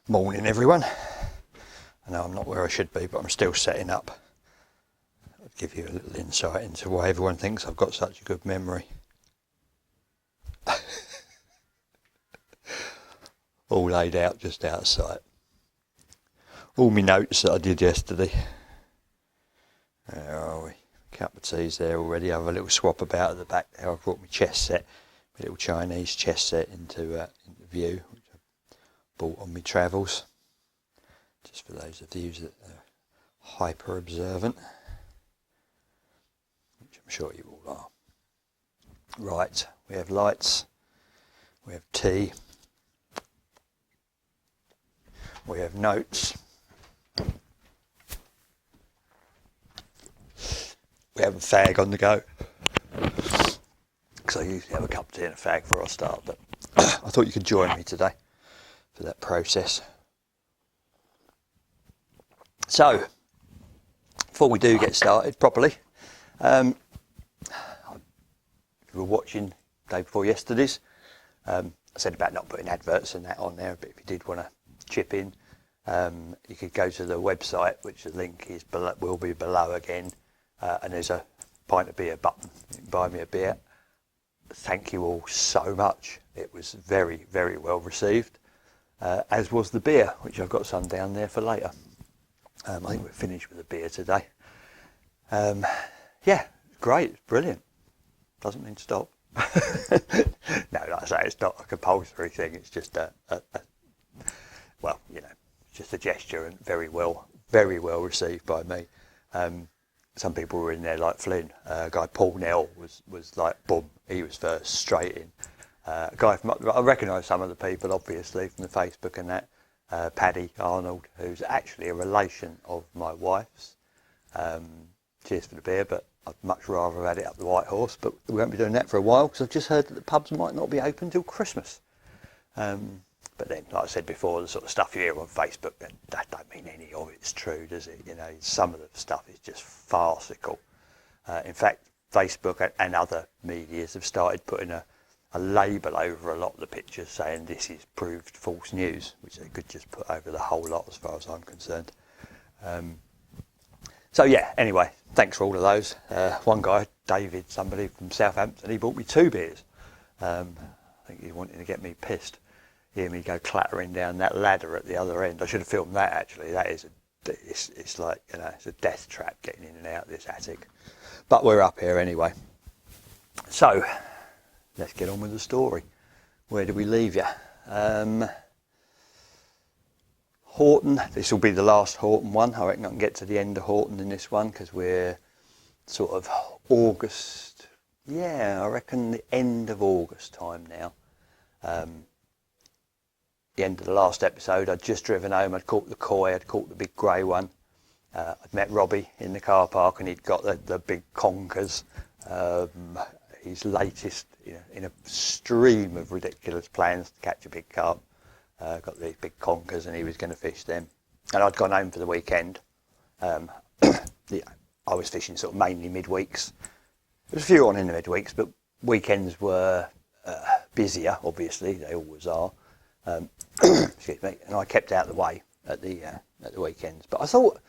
Morning everyone. I know I'm not where I should be, but I'm still setting up. I'll give you a little insight into why everyone thinks I've got such a good memory. All laid out just out of sight. All my notes that I did yesterday. Where are we? Cup of tea's there already. I have a little swap about at the back there. I brought my chess set, my little Chinese chess set into view, which I bought on my travels. Just for those of you that are hyper observant, which I'm sure you all are. Right, we have lights, we have tea, we have notes, we have a fag on the go, because I usually have a cup of tea and a fag before I start, but I thought you could join me today for that process. So, before we do get started properly, if you were watching the day before yesterday's, I said about not putting adverts and that on there, but if you did want to chip in, you could go to the website, which the link is below, will be below again, and there's a pint of beer button. You can buy me a beer. Thank you all so much. It was very, very well received, as was the beer, which I've got some down there for later. I think we're finished with the beer today. Yeah, great, it's brilliant. Doesn't mean stop. No, like I say, it's not a compulsory thing. It's just well, you know, just a gesture, and very well received by me. Some people were in there like Flynn. A guy Paul Nell was like boom, he was first, straight in. A guy from, I recognise some of the people obviously from the Facebook and that. Paddy Arnold, who's actually a relation of my wife's. Cheers for the beer, but I'd much rather have had it up the White Horse, but we won't be doing that for a while because I've just heard that the pubs might not be open till Christmas. But then, like I said before, the sort of stuff you hear on Facebook, that don't mean any of it's true, does it? You know, some of the stuff is just farcical. In fact, Facebook and other medias have started putting a label over a lot of the pictures saying this is proved false news, which they could just put over the whole lot as far as I'm concerned. So yeah, anyway, thanks for all of those. One guy, David, somebody from Southampton, he bought me 2 beers. I think he wanted to get me pissed. Hear me go clattering down that ladder at the other end. I should have filmed that actually. That is, it's like, you know, it's a death trap getting in and out of this attic. But we're up here anyway. So, let's get on with the story. Where did we leave you? Horton, this will be the last Horton one. I reckon I can get to the end of Horton in this one because we're sort of August. Yeah, I reckon the end of August time now. The end of the last episode, I'd just driven home, I'd caught the koi, I'd caught the big grey one. I'd met Robbie in the car park and he'd got the big conkers. His latest, you know, in a stream of ridiculous plans to catch a big carp. Got these big conkers and he was going to fish them. And I'd gone home for the weekend. Yeah, I was fishing sort of mainly midweeks. There was a few on in the midweeks, but weekends were busier, obviously, they always are. Excuse me, and I kept out of the way at the weekends. But I thought,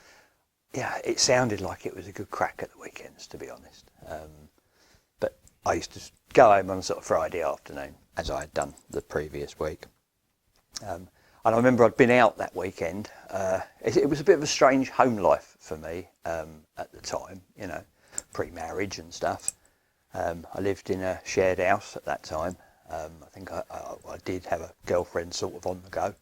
yeah, it sounded like it was a good crack at the weekends, to be honest. But I used to go home on a sort of Friday afternoon, as I had done the previous week. And I remember I'd been out that weekend. It was a bit of a strange home life for me at the time, you know, pre-marriage and stuff. I lived in a shared house at that time. I think I did have a girlfriend sort of on the go.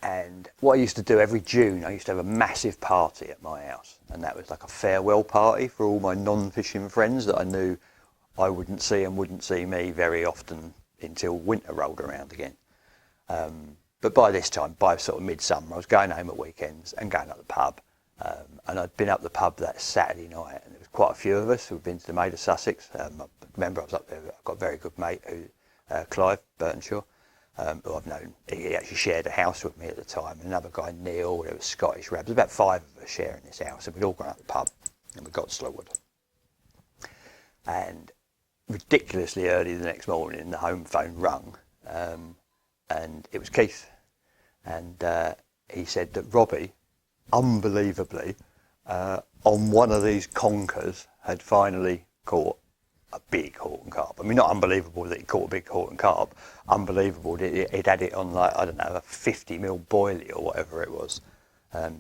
And what I used to do every June, I used to have a massive party at my house. And that was like a farewell party for all my non-fishing friends that I knew I wouldn't see and wouldn't see me very often until winter rolled around again. But by this time, by sort of midsummer, I was going home at weekends and going up the pub. And I'd been up the pub that Saturday night, and there was quite a few of us who'd been to the Maid of Sussex. I remember I was up there. I've got a very good mate, Clive Burtonshaw, who I've known. He actually shared a house with me at the time. And another guy, Neil, there was Scottish Rab. There was about 5 of us sharing this house, and we'd all gone up the pub, and we got slaughtered. And ridiculously early the next morning, the home phone rung, and it was Keith. And he said that Robbie, unbelievably, on one of these conkers, had finally caught a big Horton carp. I mean, not unbelievable that he caught a big Horton carp. Unbelievable that he'd had it on, like, I don't know, a 50mm boilie or whatever it was.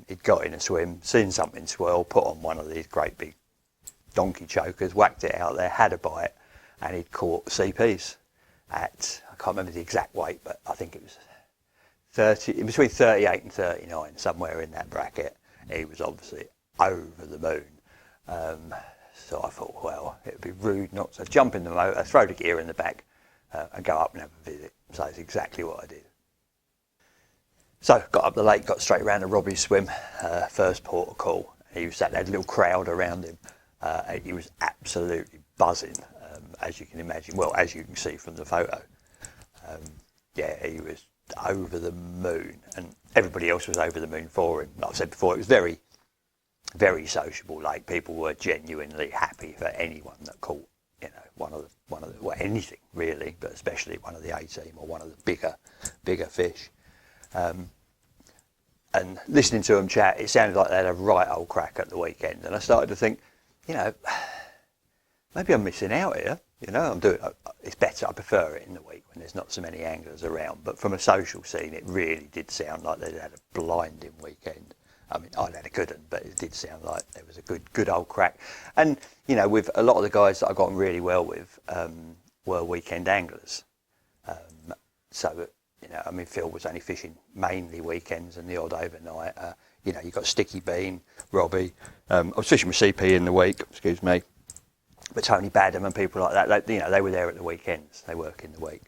He'd got in a swim, seen something swirl, put on one of these great big donkey chokers, whacked it out there, had a bite, and he'd caught CPs at, I can't remember the exact weight, but I think it was between 38 and 39, somewhere in that bracket. He was obviously over the moon. So I thought, well, it would be rude not to jump in the motor, throw the gear in the back, and go up and have a visit. So that's exactly what I did. So got up the lake, got straight around to Robbie's swim, first port of call. He was had a little crowd around him. He was absolutely buzzing, as you can imagine. Well, as you can see from the photo. Yeah, he was over the moon, and everybody else was over the moon for him. Like I said before, it was very, very sociable lake. People were genuinely happy for anyone that caught, you know, one of the well, anything really, but especially one of the 18 or one of the bigger fish. And listening to them chat, it sounded like they had a right old crack at the weekend. And I started to think, you know, maybe I'm missing out here. You know, it's better. I prefer it in the week when there's not so many anglers around. But from a social scene, it really did sound like they'd had a blinding weekend. I mean, I'd had a good one, but it did sound like there was a good old crack. And, you know, with a lot of the guys that I got on really well with were weekend anglers. So, you know, I mean, Phil was only fishing mainly weekends and the odd overnight. You know, you got Sticky Bean, Robbie. I was fishing with CP in the week, excuse me. But Tony Badham and people like that, you know, they were there at the weekends. They work in the week.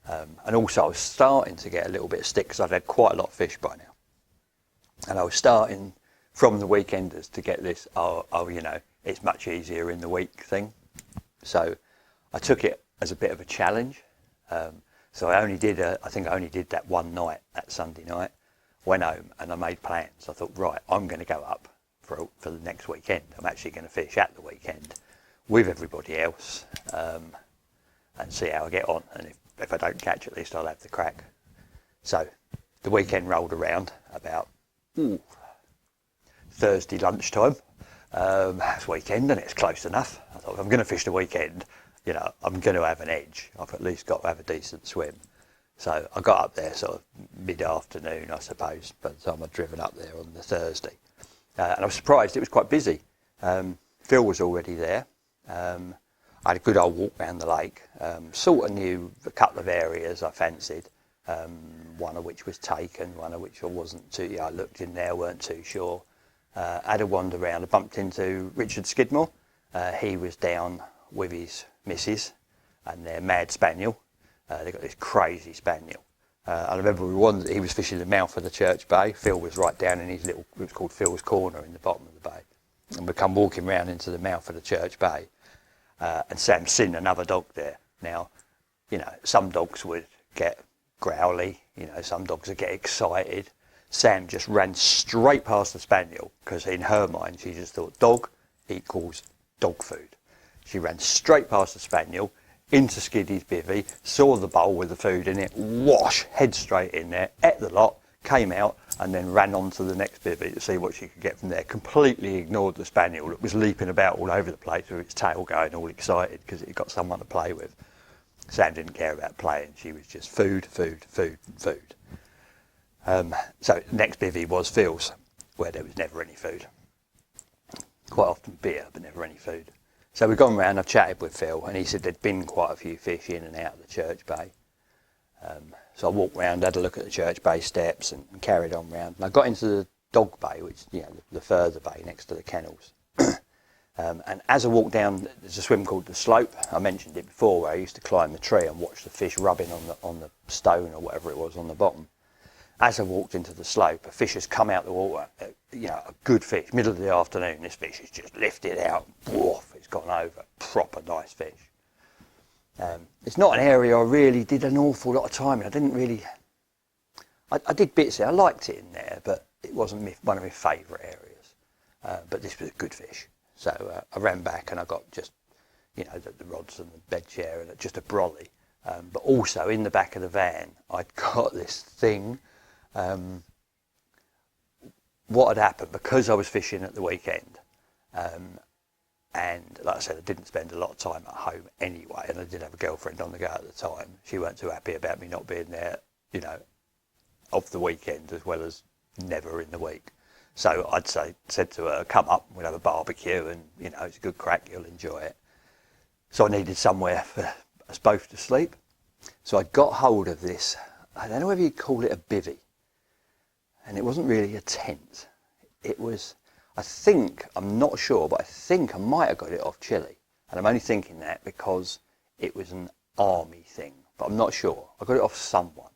And also I was starting to get a little bit of stick because I've had quite a lot of fish by now. And I was starting from the weekenders to get this, you know, it's much easier in the week thing. So I took it as a bit of a challenge. So I think I only did that one night, that Sunday night. Went home and I made plans. I thought, right, I'm going to go up for the next weekend. I'm actually going to fish at the weekend with everybody else and see how I get on. And if I don't catch, at least I'll have the crack. So the weekend rolled around about Thursday lunchtime. It's weekend and it's close enough. I thought, if I'm going to fish the weekend, you know, I'm going to have an edge. I've at least got to have a decent swim. So I got up there sort of mid-afternoon, I suppose, by the time I'd driven up there on the Thursday. And I was surprised, it was quite busy. Phil was already there. I had a good old walk around the lake. Sort of knew a couple of areas I fancied. One of which was taken, one of which I wasn't too, I looked in there, weren't too sure. Had a wander around, I bumped into Richard Skidmore. He was down with his missus and their mad spaniel. They got this crazy spaniel. I remember he was fishing the mouth of the Church Bay. Phil was right down in his little, it was called Phil's Corner in the bottom of the bay. And we come walking round into the mouth of the Church Bay. And Sam's seen another dog there. Now, you know, some dogs would get growly, you know, some dogs would get excited. Sam just ran straight past the spaniel because in her mind she just thought dog equals dog food. She ran straight past the spaniel into Skiddy's bivvy, saw the bowl with the food in it, whoosh, head straight in there, ate the lot, came out and then ran on to the next bivvy to see what she could get from there. Completely ignored the spaniel that was leaping about all over the place with its tail going all excited because it got someone to play with. Sam didn't care about playing, she was just food, food, food, food. So next bivvy was Phil's, where there was never any food. Quite often beer, but never any food. So we've gone round, I've chatted with Phil, and he said there'd been quite a few fish in and out of the Church Bay. So I walked round, had a look at the Church Bay steps and carried on round. And I got into the Dog Bay, which, you know, the further bay next to the kennels. And as I walked down, there's a swim called the Slope. I mentioned it before, where I used to climb the tree and watch the fish rubbing on the stone or whatever it was on the bottom. As I walked into the slope, a fish has come out the water, you know, a good fish, middle of the afternoon, this fish is just lifted out, woof, it's gone over, proper nice fish. It's not an area I really did an awful lot of time in. I didn't really, I did bits there, I liked it in there, but it wasn't one of my favourite areas. But this was a good fish. So I ran back and I got just, you know, the rods and the bed chair and just a brolly. But also in the back of the van, I'd got this thing. What had happened, because I was fishing at the weekend, and like I said, I didn't spend a lot of time at home anyway, and I did have a girlfriend on the go at the time. She weren't too happy about me not being there, you know, of the weekend as well as never in the week. So I'd said to her, come up, we'll have a barbecue, and you know, it's a good crack, you'll enjoy it. So I needed somewhere for us both to sleep. So I got hold of this, I don't know whether you'd call it a bivvy, and it wasn't really a tent. It was, I'm not sure, but I think I might have got it off Chile. And I'm only thinking that because it was an army thing, but I'm not sure. I got it off someone.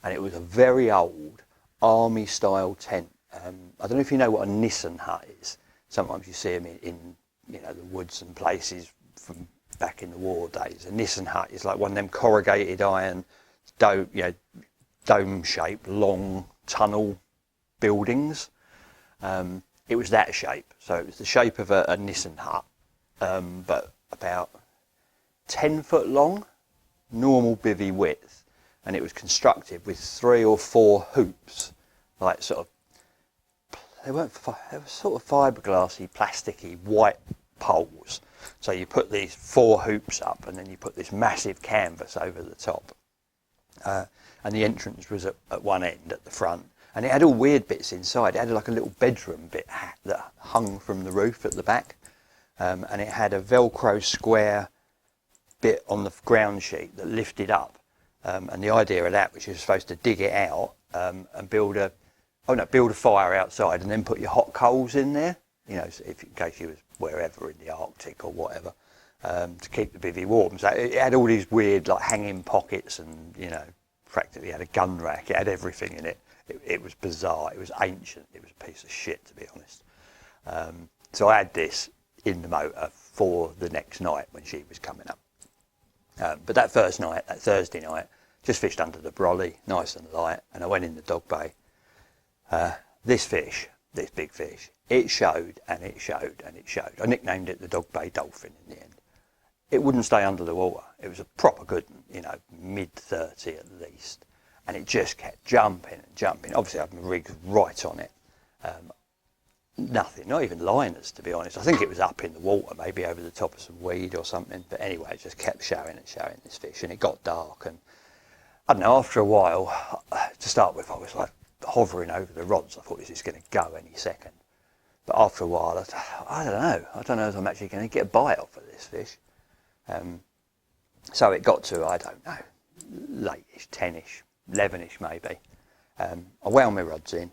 And it was a very old army style tent. I don't know if you know what a Nissen hut is. Sometimes you see them in you know, the woods and places from back in the war days. A Nissen hut is like one of them corrugated iron, dome shaped, long tunnel buildings. It was that shape, so it was the shape of a Nissen hut, but about 10 foot long, normal bivvy width, and it was constructed with 3 or 4 hoops, like they were sort of fiberglassy, plasticky, white poles. So you put these 4 hoops up, and then you put this massive canvas over the top, and the entrance was at one end at the front. And it had all weird bits inside. It had like a little bedroom bit that hung from the roof at the back. And it had a Velcro square bit on the ground sheet that lifted up. And the idea of that was you were supposed to dig it out and build a fire outside, and then put your hot coals in there, you know, in case you was wherever in the Arctic or whatever, to keep the bivvy warm. So it had all these weird like hanging pockets, and, you know, practically had a gun rack. It had everything in it. It was bizarre, it was ancient, it was a piece of shit, to be honest. So I had this in the motor for the next night when she was coming up. But that first night, that Thursday night, just fished under the brolly, nice and light, and I went in the dog bay. This big fish, it showed and it showed and it showed. I nicknamed it the dog bay dolphin in the end. It wouldn't stay under the water. It was a proper good, you know, mid-30 at least. And it just kept jumping and jumping. Obviously, I had my rig right on it. Nothing, not even liners, to be honest. I think it was up in the water, maybe over the top of some weed or something. But anyway, it just kept showing and showing, this fish. And it got dark. And I don't know, after a while, to start with, I was like hovering over the rods. I thought, this is going to go any second. But after a while, I don't know if I'm actually going to get a bite off of this fish. So it got to, I don't know, late-ish, 10-ish. 11ish maybe. I wound my rods in,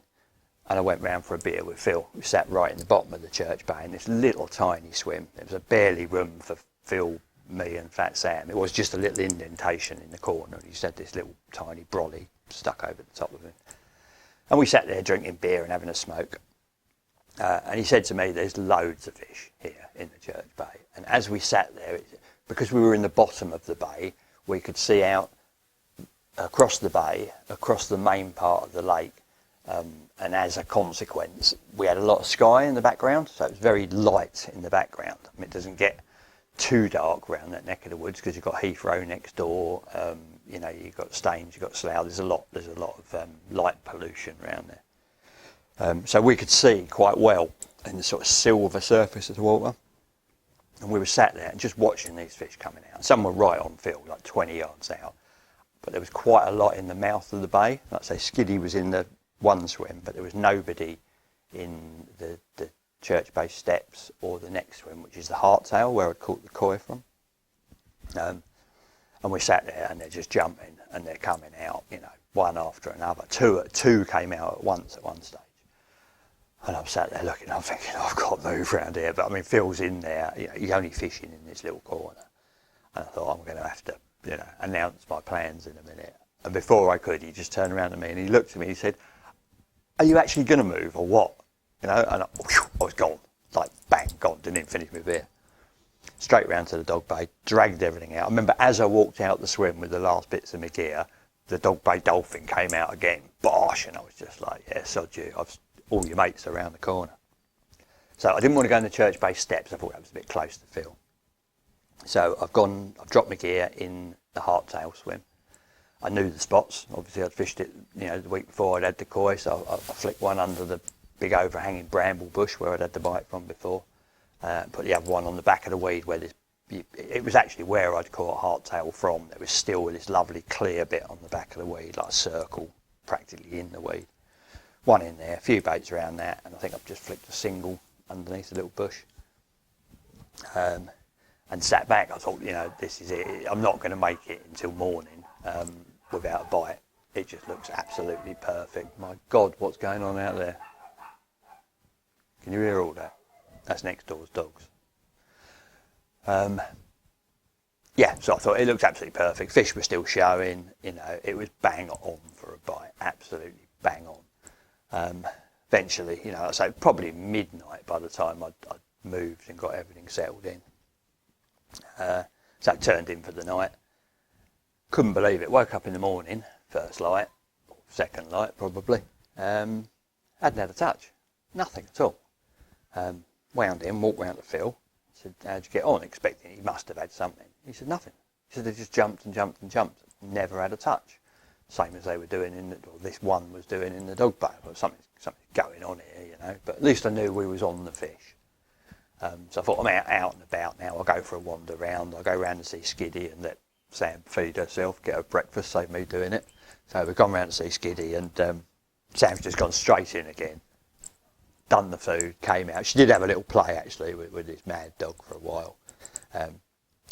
and I went round for a beer with Phil. We sat right in the bottom of the church bay in this little tiny swim. There was barely room for Phil, me and Fat Sam. It was just a little indentation in the corner. He had this little tiny brolly stuck over the top of it. And we sat there drinking beer and having a smoke. And he said to me, there's loads of fish here in the church bay. And as we sat there, because we were in the bottom of the bay, we could see out across the bay, across the main part of the lake, and as a consequence, we had a lot of sky in the background, so it was very light in the background. I mean, it doesn't get too dark around that neck of the woods because you've got Heathrow next door. You know, you've got Staines, you've got Slough. There's a lot of light pollution around there, so we could see quite well in the sort of silver surface of the water. And we were sat there and just watching these fish coming out. Some were right on field, like 20 yards out. But there was quite a lot in the mouth of the bay. Like I say, Skiddy was in the one swim, but there was nobody in the church bay steps or the next swim, which is the Harttail, where I'd caught the koi from. And we sat there, and they're just jumping, and they're coming out, you know, one after another. Two came out at once at one stage. And I'm sat there looking, I'm thinking, I've got to move around here. But I mean, Phil's in there, you know, he's only fishing in this little corner. And I thought, I'm going to have to, you know, announce my plans in a minute. And before I could, he just turned around to me and he looked at me and he said, are you actually going to move or what? You know, and I was gone, like bang, gone, didn't even finish my beer. Straight round to the dog bay, dragged everything out. I remember as I walked out the swim with the last bits of my gear, the dog bay dolphin came out again, bosh, and I was just like, yeah, sod you, all your mates are around the corner. So I didn't want to go in the church bay steps, I thought that was a bit close to Phil. So I've dropped my gear in the Harttail swim. I knew the spots. Obviously, I'd fished it, the week before I'd had the koi, so I flicked one under the big overhanging bramble bush where I'd had the bite from before. Put the other one on the back of the weed where it was actually where I'd caught hardtail from. There was still this lovely clear bit on the back of the weed, like a circle practically in the weed. One in there, a few baits around that, and I think I've just flicked a single underneath a little bush. And sat back. I thought, this is it. I'm not going to make it until morning without a bite. It just looks absolutely perfect. My God, what's going on out there? Can you hear all that? That's next door's dogs. Yeah, so I thought it looked absolutely perfect. Fish were still showing, it was bang on for a bite, absolutely bang on. Eventually, so probably midnight by the time I'd moved and got everything settled in. So it turned in for the night. Couldn't believe it. Woke up in the morning, first light, second light probably. Hadn't had a touch, nothing at all. Wound in, walked round to Phil. Said, how'd you get on? Expecting he must have had something. He said, nothing. He said, they just jumped and jumped and jumped. Never had a touch. Same as they were doing or this one was doing in the dog boat. Well, something's going on here, But at least I knew we was on the fish. So I thought, I'm out and about now. I'll go for a wander round. I'll go round and see Skiddy and let Sam feed herself, get her breakfast, save me doing it. So we've gone round to see Skiddy, and Sam's just gone straight in again. Done the food, came out. She did have a little play actually with this mad dog for a while. And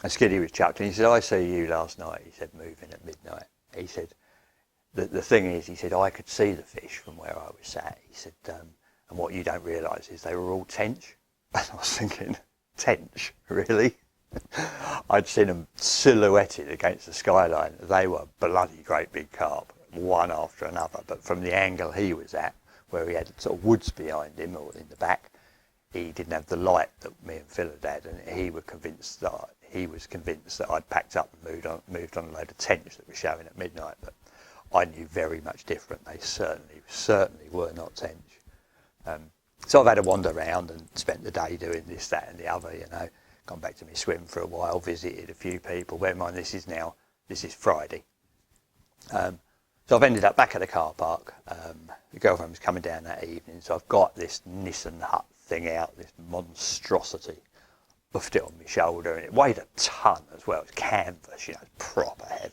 Skiddy was chuckling. He said, I see you last night. He said, moving at midnight. He said, the thing is, he said, I could see the fish from where I was sat. He said, and what you don't realise is they were all tench. And I was thinking, tench, really? I'd seen them silhouetted against the skyline. They were bloody great big carp, one after another. But from the angle he was at, where he had sort of woods behind him or in the back, he didn't have the light that me and Phil had had, and he was convinced that I'd packed up and moved on a load of tench that were showing at midnight. But I knew very much different. They certainly were not tench. So I've had a wander around and spent the day doing this, that and the other, Gone back to my swim for a while, visited a few people. Bear in mind, this is Friday. So I've ended up back at the car park. The girlfriend was coming down that evening, so I've got this Nissan hut thing out, this monstrosity. Buffed it on my shoulder, and it weighed a ton as well. It's canvas, it's proper heavy.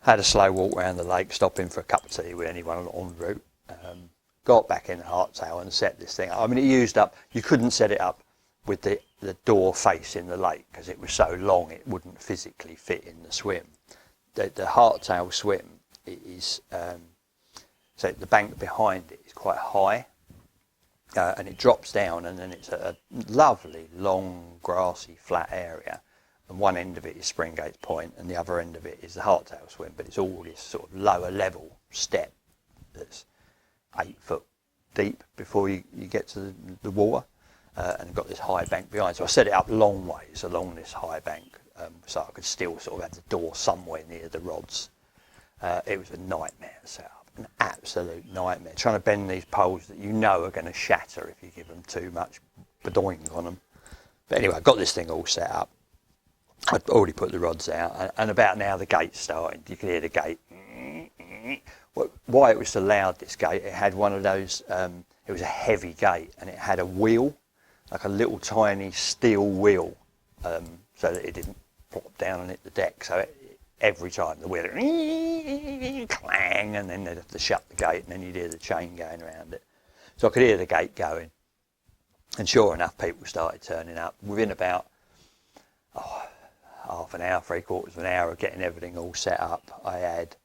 Had a slow walk around the lake, stopping for a cup of tea with anyone en route. Got back in the hardtail and set this thing up. I mean, it used up, you couldn't set it up with the door facing the lake because it was so long it wouldn't physically fit in the swim. The hardtail swim is, so the bank behind it is quite high and it drops down, and then it's a lovely, long, grassy, flat area. And one end of it is Springgate's Point and the other end of it is the hardtail swim, but it's all this sort of lower level step that's 8 foot deep before you get to the water, and I've got this high bank behind. So I set it up long ways along this high bank, so I could still sort of have the door somewhere near the rods. It was a nightmare to set up, an absolute nightmare. Trying to bend these poles that are going to shatter if you give them too much bedoing on them. But anyway, I've got this thing all set up. I'd already put the rods out, and about now the gate's starting. You can hear the gate. Why it was so loud, this gate, it had one of those, it was a heavy gate, and it had a wheel, like a little tiny steel wheel, so that it didn't plop down and hit the deck. So every time the wheel, clang, and then they'd have to shut the gate, and then you'd hear the chain going around it. So I could hear the gate going, and sure enough, people started turning up. Within about half an hour, 3/4 of an hour of getting everything all set up, I had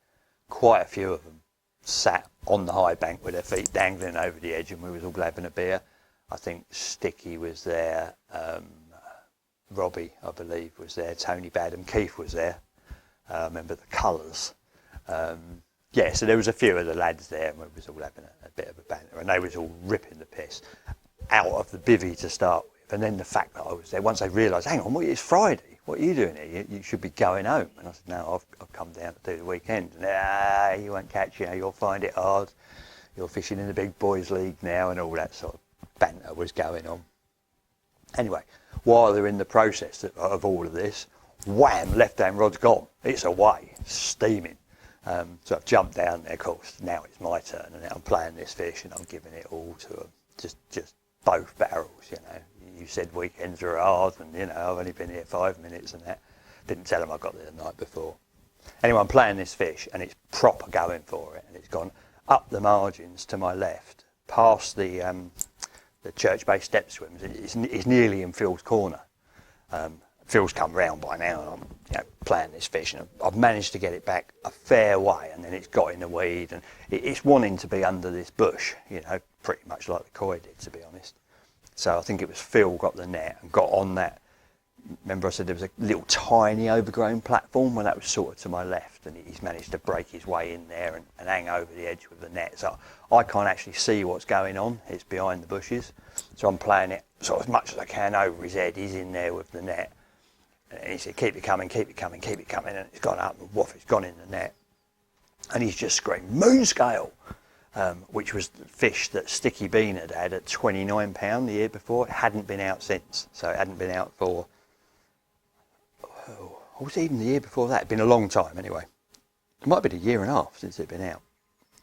quite a few of them sat on the high bank with their feet dangling over the edge, and we was all having a beer. I think Sticky was there, Robbie, I believe, was there, Tony Badham, Keith was there. I remember the colours. So there was a few of the lads there, and we was all having a bit of a banter, and they was all ripping the piss out of the bivvy to start with. And then the fact that I was there, once they realised, hang on, it's Friday, what are you doing here? You should be going home. And I said, no, I've come down to do the weekend. And, you won't catch, you'll find it hard. You're fishing in the big boys league now, and all that sort of banter was going on. Anyway, while they're in the process of all of this, wham, left-hand rod's gone. It's away, steaming. So I've jumped down there, of course, now it's my turn, and now I'm playing this fish, and I'm giving it all to them. Just both barrels, you know. You said weekends are hard, and, you know, I've only been here 5 minutes and that. Didn't tell them I got there the night before. Anyway, I'm playing this fish, and it's proper going for it, and it's gone up the margins to my left, past the church-based step swims. It's nearly in Phil's corner. Phil's come round by now, and I'm, you know, playing this fish, and I've managed to get it back a fair way, and then it's got in the weed, and it's wanting to be under this bush, you know, pretty much like the koi did, to be honest. So I think it was Phil got the net and got on that. Remember I said there was a little tiny overgrown platform? Well, that was sort of to my left, and he's managed to break his way in there and hang over the edge with the net. So I can't actually see what's going on. It's behind the bushes. So I'm playing it sort of as much as I can over his head. He's in there with the net. And he said, keep it coming, keep it coming, keep it coming. And it's gone up and woof, it's gone in the net. And he's just screamed, moon scale, which was the fish that Sticky Bean had at £29 the year before. It hadn't been out since. So it hadn't been out for, what was it even the year before that? It'd been a long time anyway. It might have been a year and a half since it'd been out.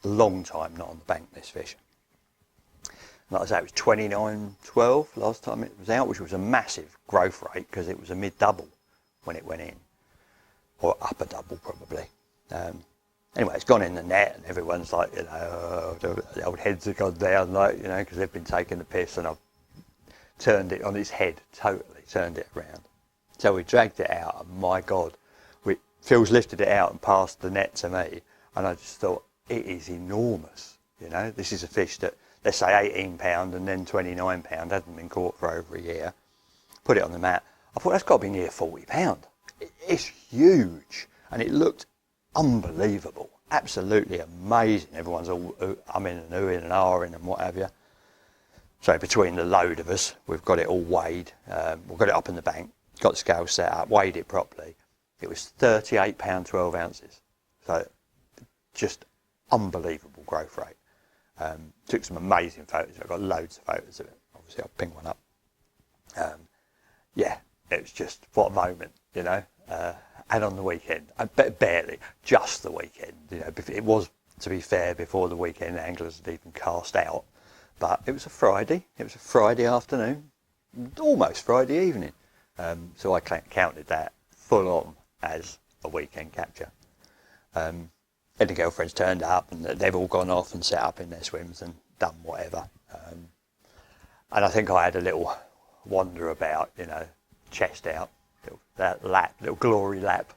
A long time not on the bank, this fish. Like I say, it was 29.12 last time it was out, which was a massive growth rate because it was a mid-double when it went in, or upper double probably. Anyway, it's gone in the net, and everyone's like, you know, the old heads have gone down, like, you know, because they've been taking the piss, and I've turned it on its head, totally turned it around. So we dragged it out, and my God, Phil's lifted it out and passed the net to me, and I just thought, it is enormous, you know. This is a fish that, let's say £18 and then £29, hadn't been caught for over a year. Put it on the mat. I thought, that's got to be near £40. It's huge, and it looked unbelievable, absolutely amazing. Everyone's all umming and oohing and ahhing and what have you. So between the load of us, we've got it all weighed. We've got it up in the bank, got the scale set up, weighed it properly. It was £38, 12 ounces. So just unbelievable growth rate. Took some amazing photos. I've got loads of photos of it. Obviously, I'll ping one up. Yeah, it was just, what a moment, you know. And on the weekend, barely, just the weekend. You know, it was, to be fair, before the weekend anglers had even cast out. But it was a Friday. It was a Friday afternoon, almost Friday evening. So I counted that full on as a weekend capture. And the girlfriends turned up, and they've all gone off and set up in their swims and done whatever. And I think I had a little wander about, you know, chest out, little glory lap.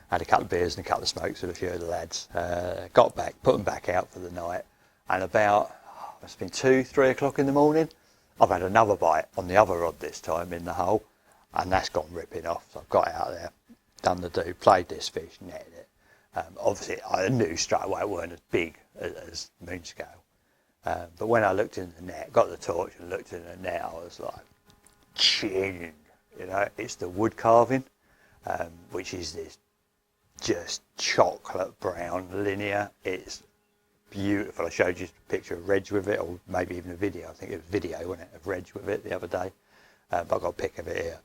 Had a couple of beers and a couple of smokes with a few of the lads. Got back, put them back out for the night, and about, it's been 2-3 o'clock in the morning, I've had another bite on the other rod this time in the hole, and that's gone ripping off. So I've got out there, done the do, played this fish, netted it. Obviously, I knew straight away it weren't as big as moon scale. But when I looked in the net, got the torch and looked in the net, I was like, chin, you know. It's the wood carving, which is this just chocolate brown linear. It's beautiful. I showed you a picture of Reg with it, or maybe even a video. I think it was video, wasn't it, of Reg with it the other day. But I've got a pic of it here.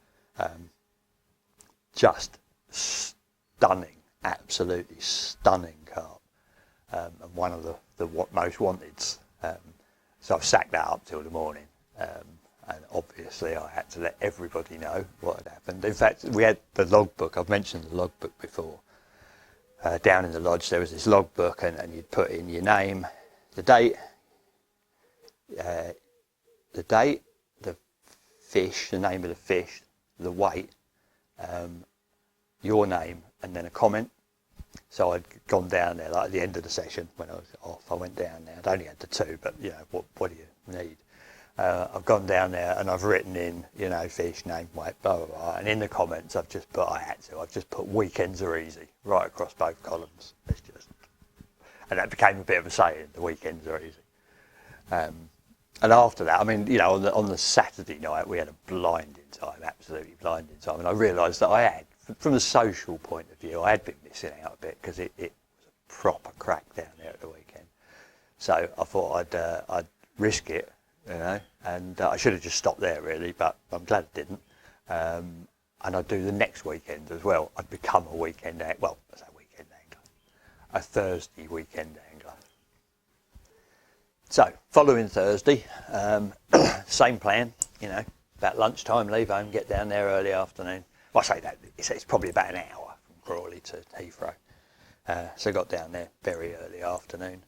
Just stunning. Absolutely stunning carp, and one of the most wanteds. So I've sacked that up till the morning, and obviously I had to let everybody know what had happened. In fact, we had the logbook. I've mentioned the logbook before. Down in the lodge there was this logbook, and you'd put in your name, the date, the fish, the name of the fish, the weight, your name, and then a comment. So I'd gone down there, like at the end of the session when I was off, I went down there. I'd only had the 2, but you know, what do you need? I've gone down there and I've written in, you know, fish, name, weight, blah, blah, blah. And in the comments I've just put, I've just put weekends are easy, right across both columns. It's just, and that became a bit of a saying, the weekends are easy. And after that, I mean, you know, on the Saturday night we had a blinding time, absolutely blinding time. And I realised that I had, from a social point of view, I had been missing out a bit because it was a proper crack down there at the weekend. So I thought I'd risk it, you know, and I should have just stopped there really, but I'm glad I didn't. and I'd do the next weekend as well. I'd become a weekend angler. Well, I say weekend angler, a Thursday weekend angler. So following Thursday, same plan, you know, about lunchtime, leave home, get down there early afternoon. Well, I say that, it's probably about an hour from Crawley to Heathrow. So I got down there very early afternoon.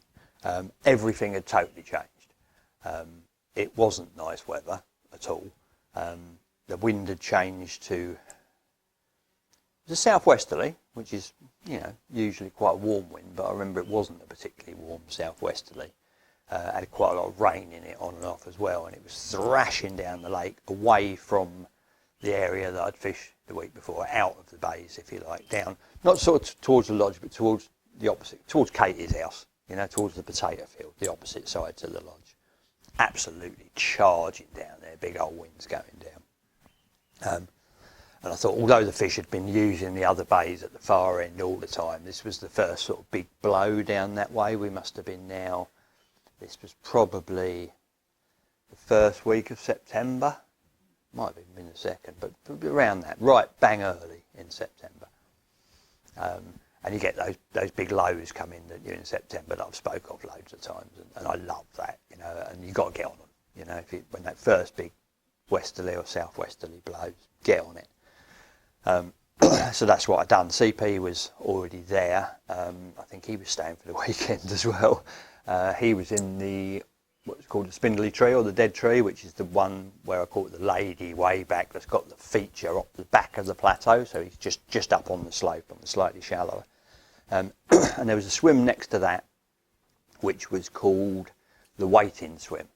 Everything had totally changed. It wasn't nice weather at all. The wind had changed to the southwesterly, which is, you know, usually quite a warm wind, but I remember it wasn't a particularly warm southwesterly. Had quite a lot of rain in it on and off as well, and it was thrashing down the lake away from the area that I'd fished the week before, out of the bays, if you like, down, not sort of towards the lodge, but towards the opposite, towards Katie's house, you know, towards the potato field, the opposite side to the lodge. Absolutely charging down there, big old winds going down. And I thought, although the fish had been using the other bays at the far end all the time, this was the first sort of big blow down that way. We must have been now, this was probably the first week of September, might have even been the second, but around that, right bang early in September. And you get those big lows come in that you're in September that I've spoke of loads of times, and I love that, you know, and you've got to get on them, you know, when that first big westerly or southwesterly blows, get on it. So that's what I'd done. CP was already there. I think he was staying for the weekend as well. He was in the, what's called the spindly tree or the dead tree, which is the one where I caught the lady way back that's got the feature up the back of the plateau. So he's just up on the slope, on the slightly shallower. And there was a swim next to that, which was called the waiting swim,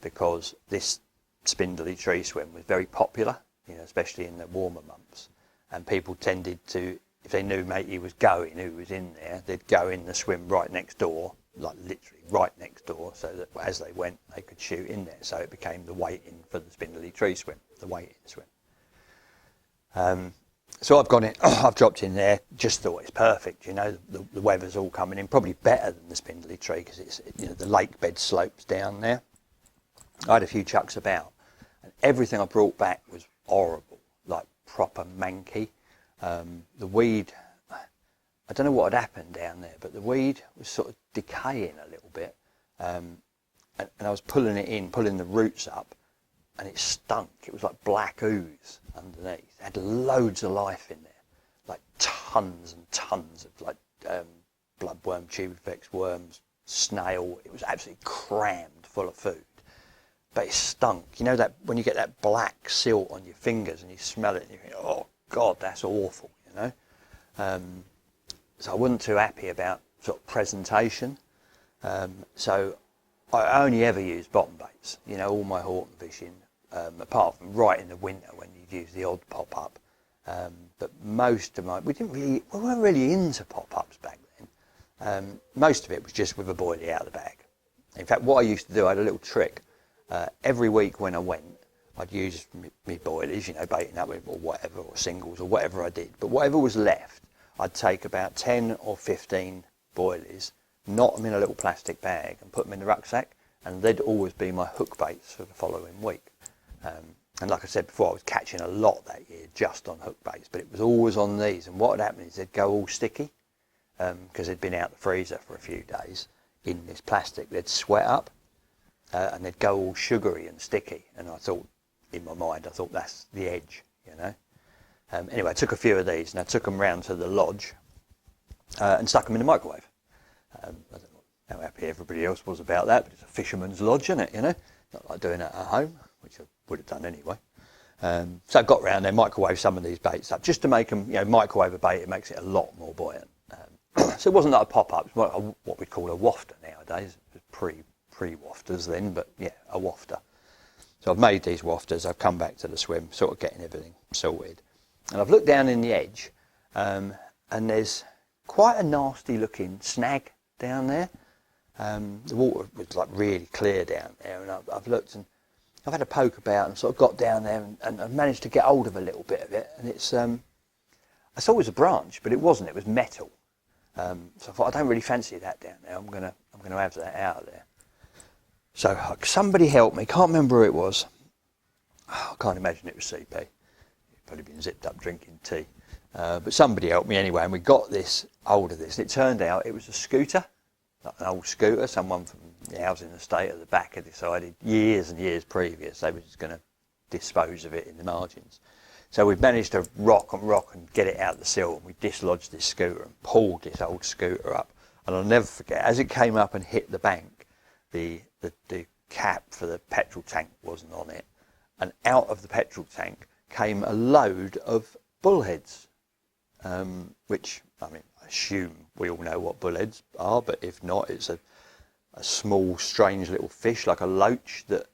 because this spindly tree swim was very popular, you know, especially in the warmer months. And people tended to, if they knew matey was going, who was in there, they'd go in the swim right next door, like literally right next door, so that as they went, they could shoot in there. So it became the waiting for the spindly tree swim, the waiting swim. So I've gone in, I've dropped in there, just thought it's perfect, you know, the weather's all coming in, probably better than the spindly tree, because it's, you know, the lake bed slopes down there. I had a few chucks about, and everything I brought back was horrible, like proper manky. The weed, I don't know what had happened down there, but the weed was sort of decaying a little bit, and I was pulling it in, pulling the roots up, and it stunk. It was like black ooze underneath. It had loads of life in there, like tons and tons of like bloodworm, tubifex worms, snail. It was absolutely crammed full of food, but it stunk. You know that when you get that black silt on your fingers and you smell it and you think, oh God, that's awful, you know. So I wasn't too happy about sort of presentation. So I only ever used bottom baits, you know, all my Horton fishing, apart from right in the winter when you'd use the odd pop-up. But most of my, we weren't really into pop-ups back then. Most of it was just with a boilie out of the bag. In fact, what I used to do, I had a little trick. Every week when I went, I'd use me boilies, you know, baiting up with or whatever, or singles or whatever I did. But whatever was left, I'd take about 10 or 15 boilies, knot them in a little plastic bag and put them in the rucksack, and they'd always be my hook baits for the following week. And like I said before, I was catching a lot that year just on hook baits, but it was always on these. And what would happen is they'd go all sticky, because they'd been out the freezer for a few days in this plastic. They'd sweat up, and they'd go all sugary and sticky. And I thought, in my mind, I thought that's the edge, you know. Anyway, I took a few of these and I took them round to the lodge and stuck them in the microwave. I don't know how happy everybody else was about that, but it's a fisherman's lodge, isn't it, you know? Not like doing it at home, which I would have done anyway. So I got round there, microwave some of these baits up, just to make them, you know, microwave a bait, it makes it a lot more buoyant. So it wasn't like a pop-up, it's what we'd call a wafter nowadays. It was pre-wafters then, but yeah, a wafter. So I've made these wafters, I've come back to the swim, sort of getting everything sorted. And I've looked down in the edge, and there's quite a nasty looking snag down there. The water was like really clear down there, and I've looked and I've had a poke about and sort of got down there and I've managed to get hold of a little bit of it. And it's, I thought it was a branch, but it wasn't, it was metal. So I thought, I don't really fancy that down there, I'm gonna have that out of there. So somebody helped me, can't remember who it was. Oh, I can't imagine it was CP. probably been zipped up drinking tea. But somebody helped me anyway, and we got this hold of this. And it turned out it was a scooter, like an old scooter. Someone from the housing estate at the back had decided years and years previous they were just going to dispose of it in the margins. So we managed to rock and get it out the sill, and we dislodged this scooter and pulled this old scooter up. And I'll never forget, as it came up and hit the bank, the cap for the petrol tank wasn't on it, and out of the petrol tank came a load of bullheads, which, I mean, I assume we all know what bullheads are, but if not, it's a small, strange little fish like a loach that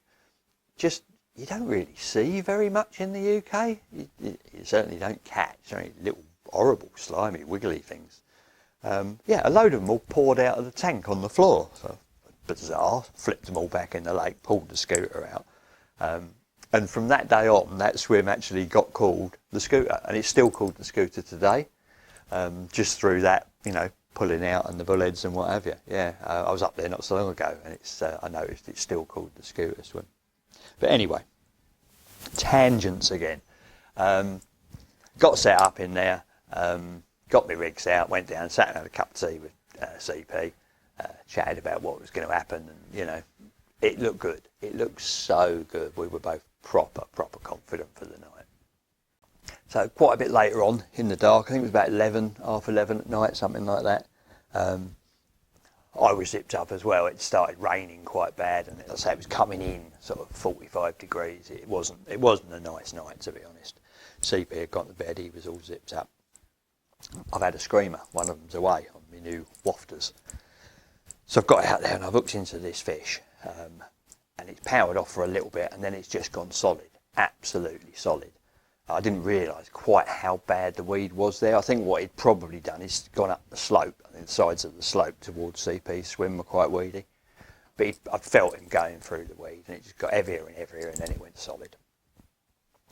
just you don't really see very much in the UK. You certainly don't catch. Only little horrible, slimy, wiggly things. Yeah, a load of them all poured out of the tank on the floor. So bizarre. Flipped them all back in the lake, pulled the scooter out. And from that day on, that swim actually got called the Scooter, and it's still called the Scooter today, just through that, you know, pulling out and the bullheads and what have you. Yeah, I was up there not so long ago, and it's I noticed it's still called the Scooter swim. But anyway, tangents again. Got set up in there, got my rigs out, went down, sat and had a cup of tea with CP, chatted about what was going to happen, and you know, it looked good. It looked so good. We were both proper confident for the night. So quite a bit later on in the dark, I think it was about 11, half 11 at night, something like that. I was zipped up as well. It started raining quite bad, and as I say, it was coming in sort of 45 degrees. It wasn't a nice night, to be honest. CP had gone to bed. He was all zipped up. I've had a screamer. One of them's away on my new wafters. So I've got out there and I've hooked into this fish, and it's powered off for a little bit, and then it's just gone solid, absolutely solid. I didn't realise quite how bad the weed was there. I think what he'd probably done is gone up the slope. I think the sides of the slope towards CP's swim were quite weedy. But I felt him going through the weed, and it just got heavier and heavier, and then it went solid.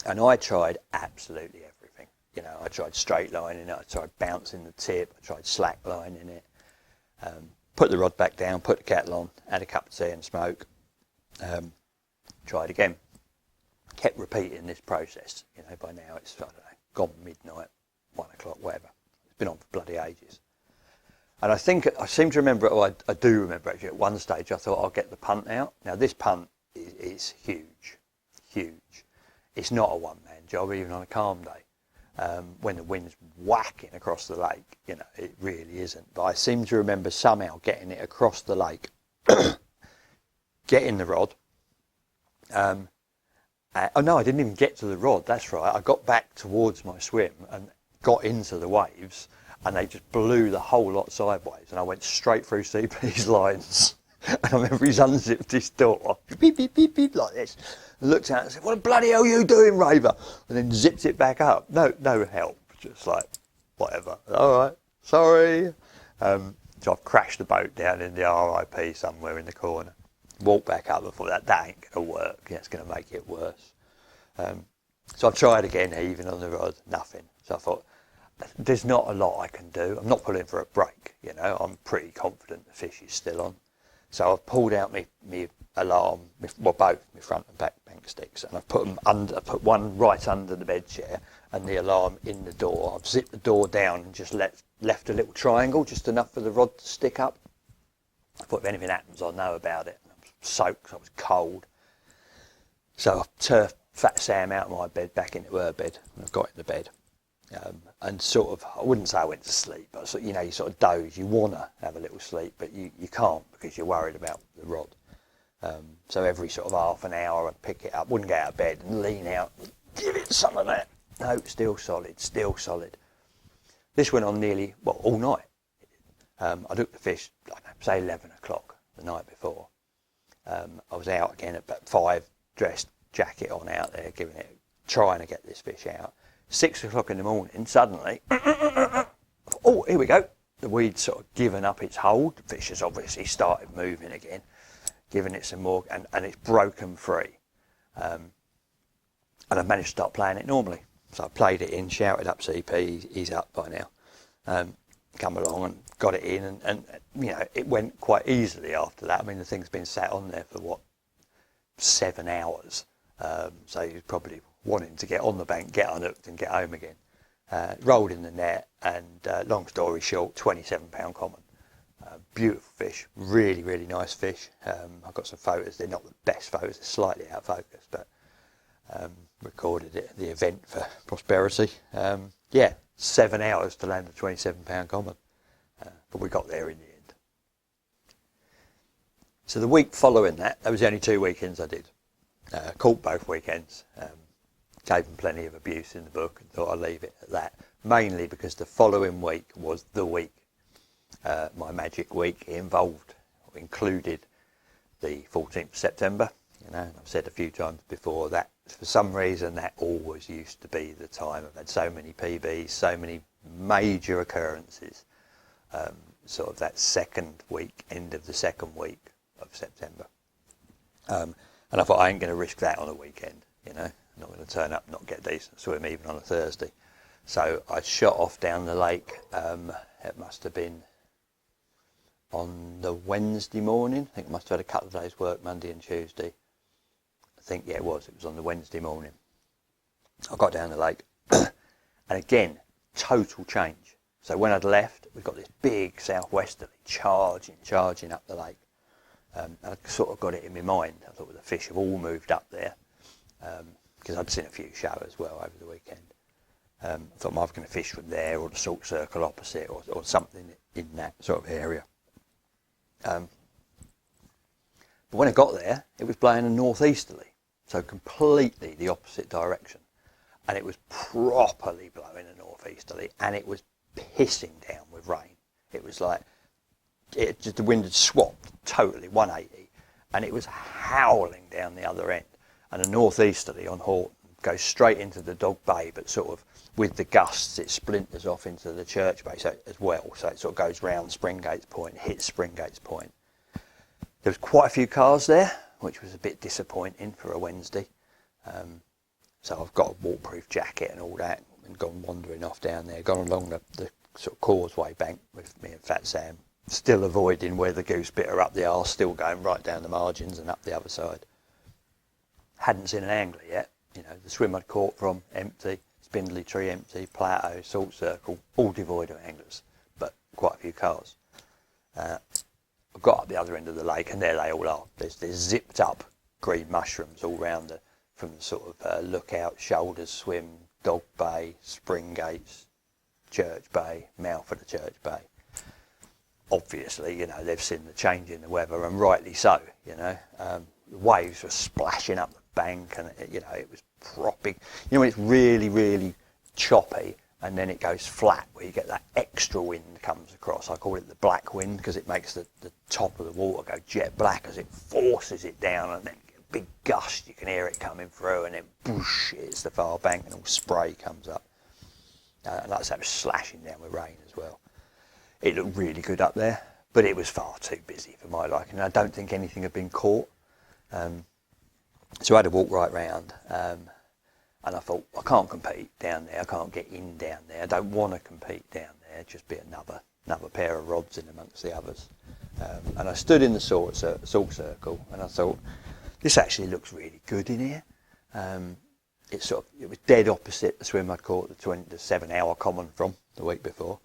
And I tried absolutely everything. You know, I tried straight lining it, I tried bouncing the tip, I tried slack lining it. Put the rod back down, put the kettle on, had a cup of tea and smoke. Tried again. Kept repeating this process. You know, by now it's, I don't know, gone midnight, 1 o'clock, whatever. It's been on for bloody ages. And I seem to remember, or I do remember actually, at one stage I thought I'll get the punt out. Now this punt is huge, huge. It's not a one-man job, even on a calm day. When the wind's whacking across the lake, you know, it really isn't. But I seem to remember somehow getting it across the lake, getting the rod. Oh no, I didn't even get to the rod, that's right. I got back towards my swim and got into the waves, and they just blew the whole lot sideways, and I went straight through CP's lines. And I remember he's unzipped his door, beep, beep, beep, beep, like this, and looked at it and said, "What the bloody hell are you doing, Raver?" And then zipped it back up. No help, just like, whatever. All right, sorry. So I've crashed the boat down in the RIP somewhere in the corner. Walked back up and thought, that ain't going to work. Yeah, it's going to make it worse. So I tried again, even on the rod, nothing. So I thought, there's not a lot I can do. I'm not pulling for a break, you know. I'm pretty confident the fish is still on. So I've pulled out my alarm, well, both my front and back bank sticks, and I've put them under. I put one right under the bed chair and the alarm in the door. I've zipped the door down and just left a little triangle, just enough for the rod to stick up. I thought if anything happens, I'll know about it. I was soaked, I was cold. So I've turfed Fat Sam out of my bed back into her bed, and I've got in the bed. And sort of, I wouldn't say I went to sleep, but sort of, you know, you sort of doze, you want to have a little sleep, but you can't because you're worried about the rod. So every sort of half an hour I'd pick it up, wouldn't get out of bed and lean out, give it some of that. No, still solid, still solid. This went on nearly, well, all night. I took the fish, I don't know, say 11 o'clock the night before. I was out again at about 5, dressed, jacket on out there, trying to get this fish out. 6 o'clock in the morning, suddenly, oh, here we go. The weed's sort of given up its hold. The fish has obviously started moving again, giving it some more, and it's broken free. And I've managed to start playing it normally. So I played it in, shouted up CP, he's up by now. Come along and got it in, and you know, it went quite easily after that. I mean, the thing's been sat on there for, 7 hours. So he was probably wanting to get on the bank, get unhooked and get home again. Rolled in the net, and long story short, £27 common. Beautiful fish, really, really nice fish. I've got some photos. They're not the best photos, they're slightly out of focus, but recorded it at the event for Prosperity. 7 hours to land a £27 common, but we got there in the end. So the week following that, there was the only 2 weekends I did. Caught both weekends. Gave them plenty of abuse in the book and thought I'd leave it at that. Mainly because the following week was the week, my magic week. It included the 14th of September. You know, I've said a few times before that for some reason that always used to be the time. I've had so many PBs, so many major occurrences. Sort of that second week, end of the second week of September. And I thought I ain't going to risk that on a weekend, you know. I'm not going to turn up and not get a decent swim even on a Thursday. So I shot off down the lake. It must have been on the Wednesday morning. I think I must have had a couple of days work, Monday and Tuesday. I think, yeah, it was on the Wednesday morning. I got down the lake and again, total change. So when I'd left, we got this big southwesterly charging up the lake. And I sort of got it in my mind. I thought, well, the fish have all moved up there. Because I'd seen a few show as well over the weekend. I thought, I'm either going to fish from there or the salt circle opposite or something in that sort of area. But when I got there, it was blowing a northeasterly, so completely the opposite direction. And it was properly blowing a northeasterly, and it was pissing down with rain. It was like, the wind had swapped totally, 180, and it was howling down the other end. And a northeasterly on Horton goes straight into the Dog Bay, but sort of with the gusts it splinters off into the Church Bay as well. So it sort of goes round Springgates Point, hits Springgates Point. There was quite a few cars there, which was a bit disappointing for a Wednesday. So I've got a waterproof jacket and all that, and gone wandering off down there, gone along the sort of causeway bank with me and Fat Sam, still avoiding where the goose bit are up the arse, still going right down the margins and up the other side. Hadn't seen an angler yet. You know, the swim I'd caught from, empty, Spindley Tree empty, Plateau, Salt Circle, all devoid of anglers, but quite a few cars. I got up the other end of the lake, and there they all are. There's zipped up green mushrooms all round from the sort of Lookout, Shoulders Swim, Dog Bay, Springgates, Church Bay, mouth of the Church Bay. Obviously, you know, they've seen the change in the weather, and rightly so, you know. The waves were splashing up the bank, and you know, it was propping. You know, when it's really, really choppy, and then it goes flat, where you get that extra wind comes across. I call it the black wind, because it makes the top of the water go jet black as it forces it down, and then a big gust, you can hear it coming through, and then boosh, it's the far bank, and all spray comes up. And like I said, it was slashing down with rain as well. It looked really good up there, but it was far too busy for my liking. I don't think anything had been caught. So I had to walk right round, and I thought, I can't compete down there, I can't get in down there, I don't want to compete down there, just be another pair of rods in amongst the others. And I stood in the salt circle, and I thought, this actually looks really good in here. It was dead opposite the swim I'd caught the 7 hour common from the week before.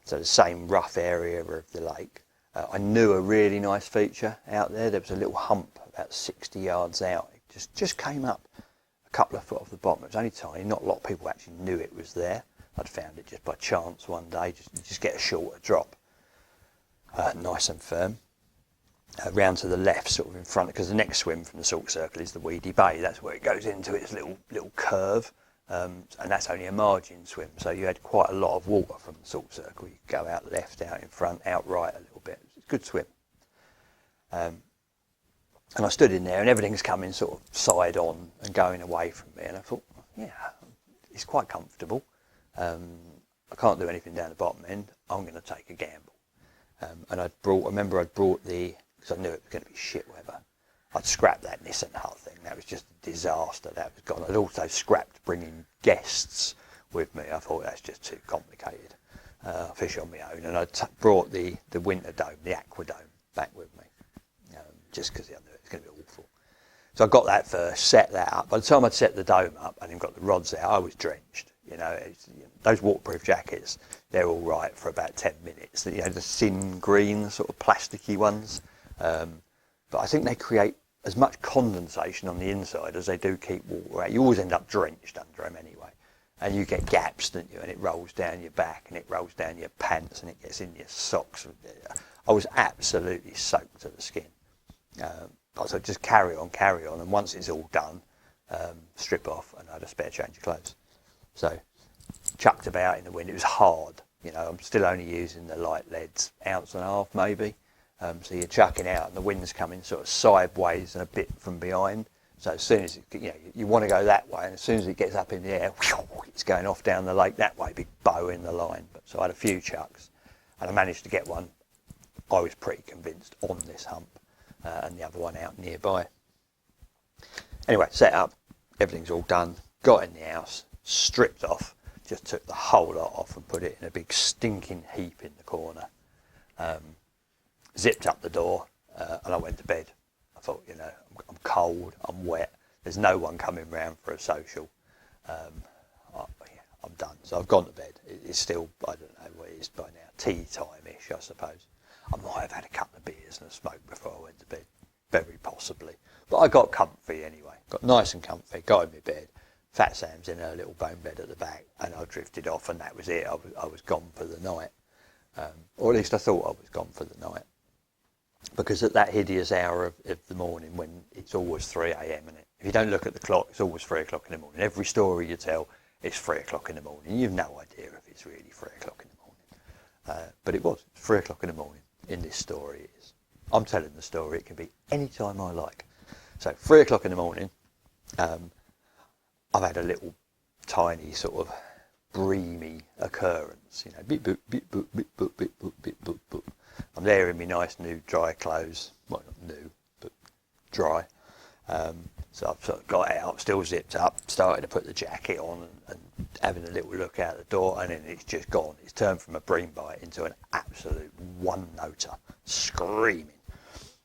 So the same rough area of the lake. I knew a really nice feature out there. There was a little hump about 60 yards out. It just came up a couple of foot off the bottom. It was only tiny. Not a lot of people actually knew it was there. I'd found it just by chance one day. Just get a shorter drop. Nice and firm. Round to the left, sort of in front, because the next swim from the salt circle is the Weedy Bay. That's where it goes into its little curve. And that's only a margin swim, so you had quite a lot of water from the salt circle. You could go out left, out in front, out right a little bit. It's a good swim. And I stood in there, and everything's coming sort of side on and going away from me. And I thought, yeah, it's quite comfortable. I can't do anything down the bottom end. I'm going to take a gamble. And I remember I'd brought because I knew it was going to be shit weather. I'd scrapped that Nissan Hut thing. That was just a disaster. That was gone. I'd also scrapped bringing guests with me. I thought that's just too complicated. I fish on my own, and I brought the winter dome, the aqua dome, back with me, just because I knew it was going to be awful. So I got that first, set that up. By the time I'd set the dome up and then got the rods out, I was drenched. Those waterproof jackets, they're all right for about 10 minutes. The thin green, sort of plasticky ones. But I think they create as much condensation on the inside as they do keep water out. You always end up drenched under them anyway. And you get gaps, don't you? And it rolls down your back and it rolls down your pants and it gets in your socks. I was absolutely soaked to the skin. So just carry on, and once it's all done, strip off, and I had a spare change of clothes. So chucked about in the wind. It was hard. I'm still only using the light leads, ounce and a half maybe. So you're chucking out, and the wind's coming sort of sideways and a bit from behind. So as soon as you want to go that way, and as soon as it gets up in the air, it's going off down the lake that way. Big bow in the line. So I had a few chucks, and I managed to get one. I was pretty convinced on this hump. And the other one out nearby. Anyway, set up, everything's all done, got in the house, stripped off, just took the whole lot off and put it in a big stinking heap in the corner. Zipped up the door and I went to bed. I thought, I'm cold, I'm wet, there's no one coming round for a social. I'm done. So I've gone to bed. It's still, I don't know what it is by now, tea time-ish, I suppose. I might have had a couple of beers and a smoke before I went to bed, very possibly. But I got comfy anyway, got nice and comfy, got in my bed. Fat Sam's in her little bone bed at the back, and I drifted off, and that was it. I was gone for the night, or at least I thought I was gone for the night. Because at that hideous hour of the morning, when it's always 3 a.m, and if you don't look at the clock, it's always 3 o'clock in the morning. Every story you tell, it's 3 o'clock in the morning. You've no idea if it's really 3 o'clock in the morning. But it was 3 o'clock in the morning. In this story it is. I'm telling the story, it can be any time I like. So 3 o'clock in the morning, I've had a little tiny sort of breamy occurrence, beep boop, beep boop, beep boop, beep boop, beep boop, boop. I'm there in my nice new dry clothes, well not new, but dry. So I've sort of got out, still zipped up, started to put the jacket on and having a little look out the door, and then it's just gone. It's turned from a bream bite into an absolute one-noter, screaming.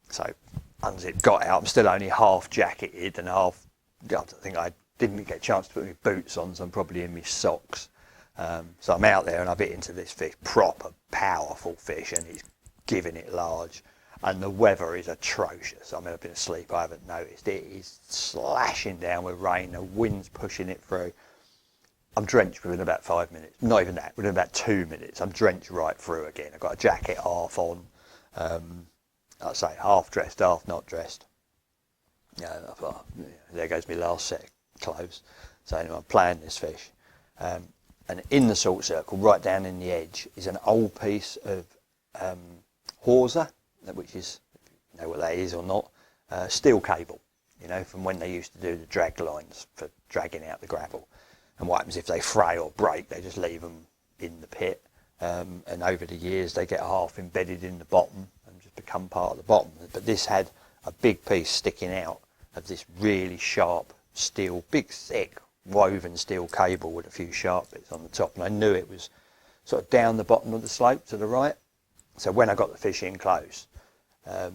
So unzipped, got out. I'm still only half jacketed and half, I think I didn't get a chance to put my boots on, so I'm probably in my socks. So I'm out there and I bit into this fish, proper powerful fish, and he's giving it large. And the weather is atrocious. I mean, I've been asleep, I haven't noticed. It is slashing down with rain, the wind's pushing it through. I'm drenched within about 5 minutes. Not even that, within about 2 minutes. I'm drenched right through again. I've got a jacket half on. I'd say half dressed, half not dressed. I thought, there goes my last set of clothes. So anyway, I'm playing this fish. And in the salt circle, right down in the edge, is an old piece of hawser, which is, you know what that is or not, steel cable, from when they used to do the drag lines for dragging out the gravel. And what happens if they fray or break, they just leave them in the pit. And over the years, they get half embedded in the bottom and just become part of the bottom. But this had a big piece sticking out of this really sharp steel, big, thick, woven steel cable with a few sharp bits on the top. And I knew it was sort of down the bottom of the slope to the right. So when I got the fish in close, I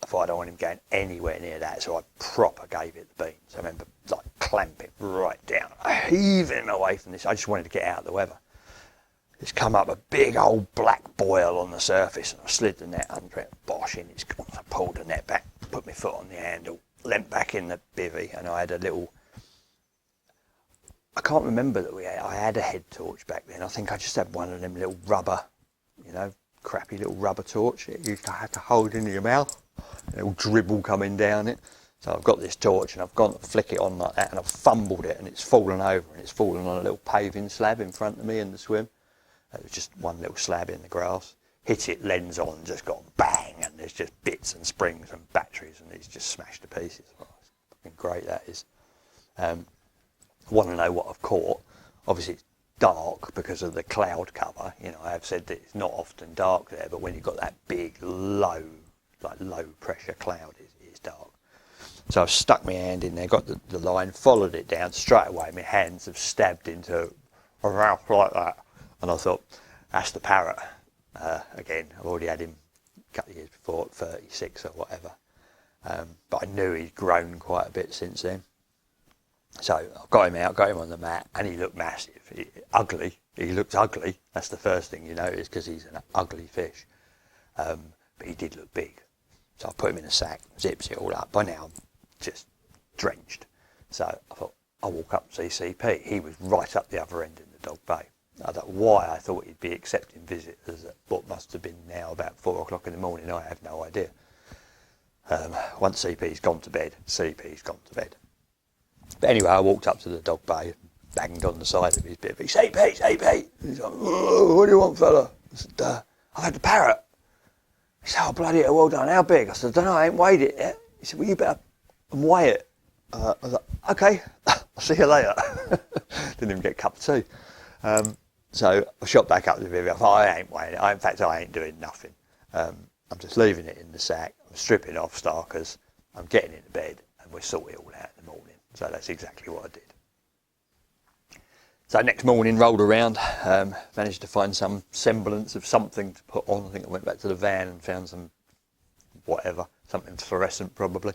thought I don't want him going anywhere near that, so I proper gave it the beans. I remember clamping right doing heaving him away from this. I just wanted to get out of the weather. It's come up a big old black boil on the surface, and I slid the net under it, bosh, in it's gone. I pulled the net back, put my foot on the handle, leant back in the bivvy, and I had a little, I can't remember that I had a head torch back then. I think I just had one of them little rubber, crappy little rubber torch. You used to have to hold into your mouth, a little dribble coming down it. So I've got this torch and I've gone to flick it on like that, and I've fumbled it and it's fallen over, and it's fallen on a little paving slab in front of me in the swim. It was just one little slab in the grass. Hit it, lens on, just gone bang, and there's just bits and springs and batteries, and it's just smashed to pieces. Oh, it's fucking great, that is. I want to know what I've caught. Obviously it's dark because of the cloud cover. I have said that it's not often dark there, but when you've got that big low pressure cloud, it's dark. So I've stuck my hand in there, got the line, followed it down straight away. My hands have stabbed into a mouth like that, and I thought, that's the parrot. Again, I've already had him a couple of years before at 36 or whatever. but I knew he'd grown quite a bit since then. So I got him out, got him on the mat, and he looked massive. Ugly. He looked ugly. That's the first thing you notice, because he's an ugly fish. But he did look big. So I put him in a sack, zips it all up. By now, I'm just drenched. So I thought, I'll walk up and see CP. He was right up the other end in the dog bay. I don't know why I thought he'd be accepting visitors at what must have been now about 4 o'clock in the morning. I have no idea. Once CP's gone to bed, CP's gone to bed. But anyway, I walked up to the dog bay, banged on the side of his bit. CP! He's like, what do you want, fella? I said, I've had the parrot. He said, oh, bloody hell, well done. How big? I said, I don't know, I ain't weighed it yet. He said, well, you better weigh it. I was like, okay, I'll see you later. Didn't even get a cup of tea. So I shot back up to the river. I thought, I ain't weighing it. In fact, I ain't doing nothing. I'm just leaving it in the sack. I'm stripping off starkers. I'm getting into bed, and we'll sort it all out in the morning. So that's exactly what I did. So next morning, rolled around, managed to find some semblance of something to put on. I think I went back to the van and found some whatever, something fluorescent probably.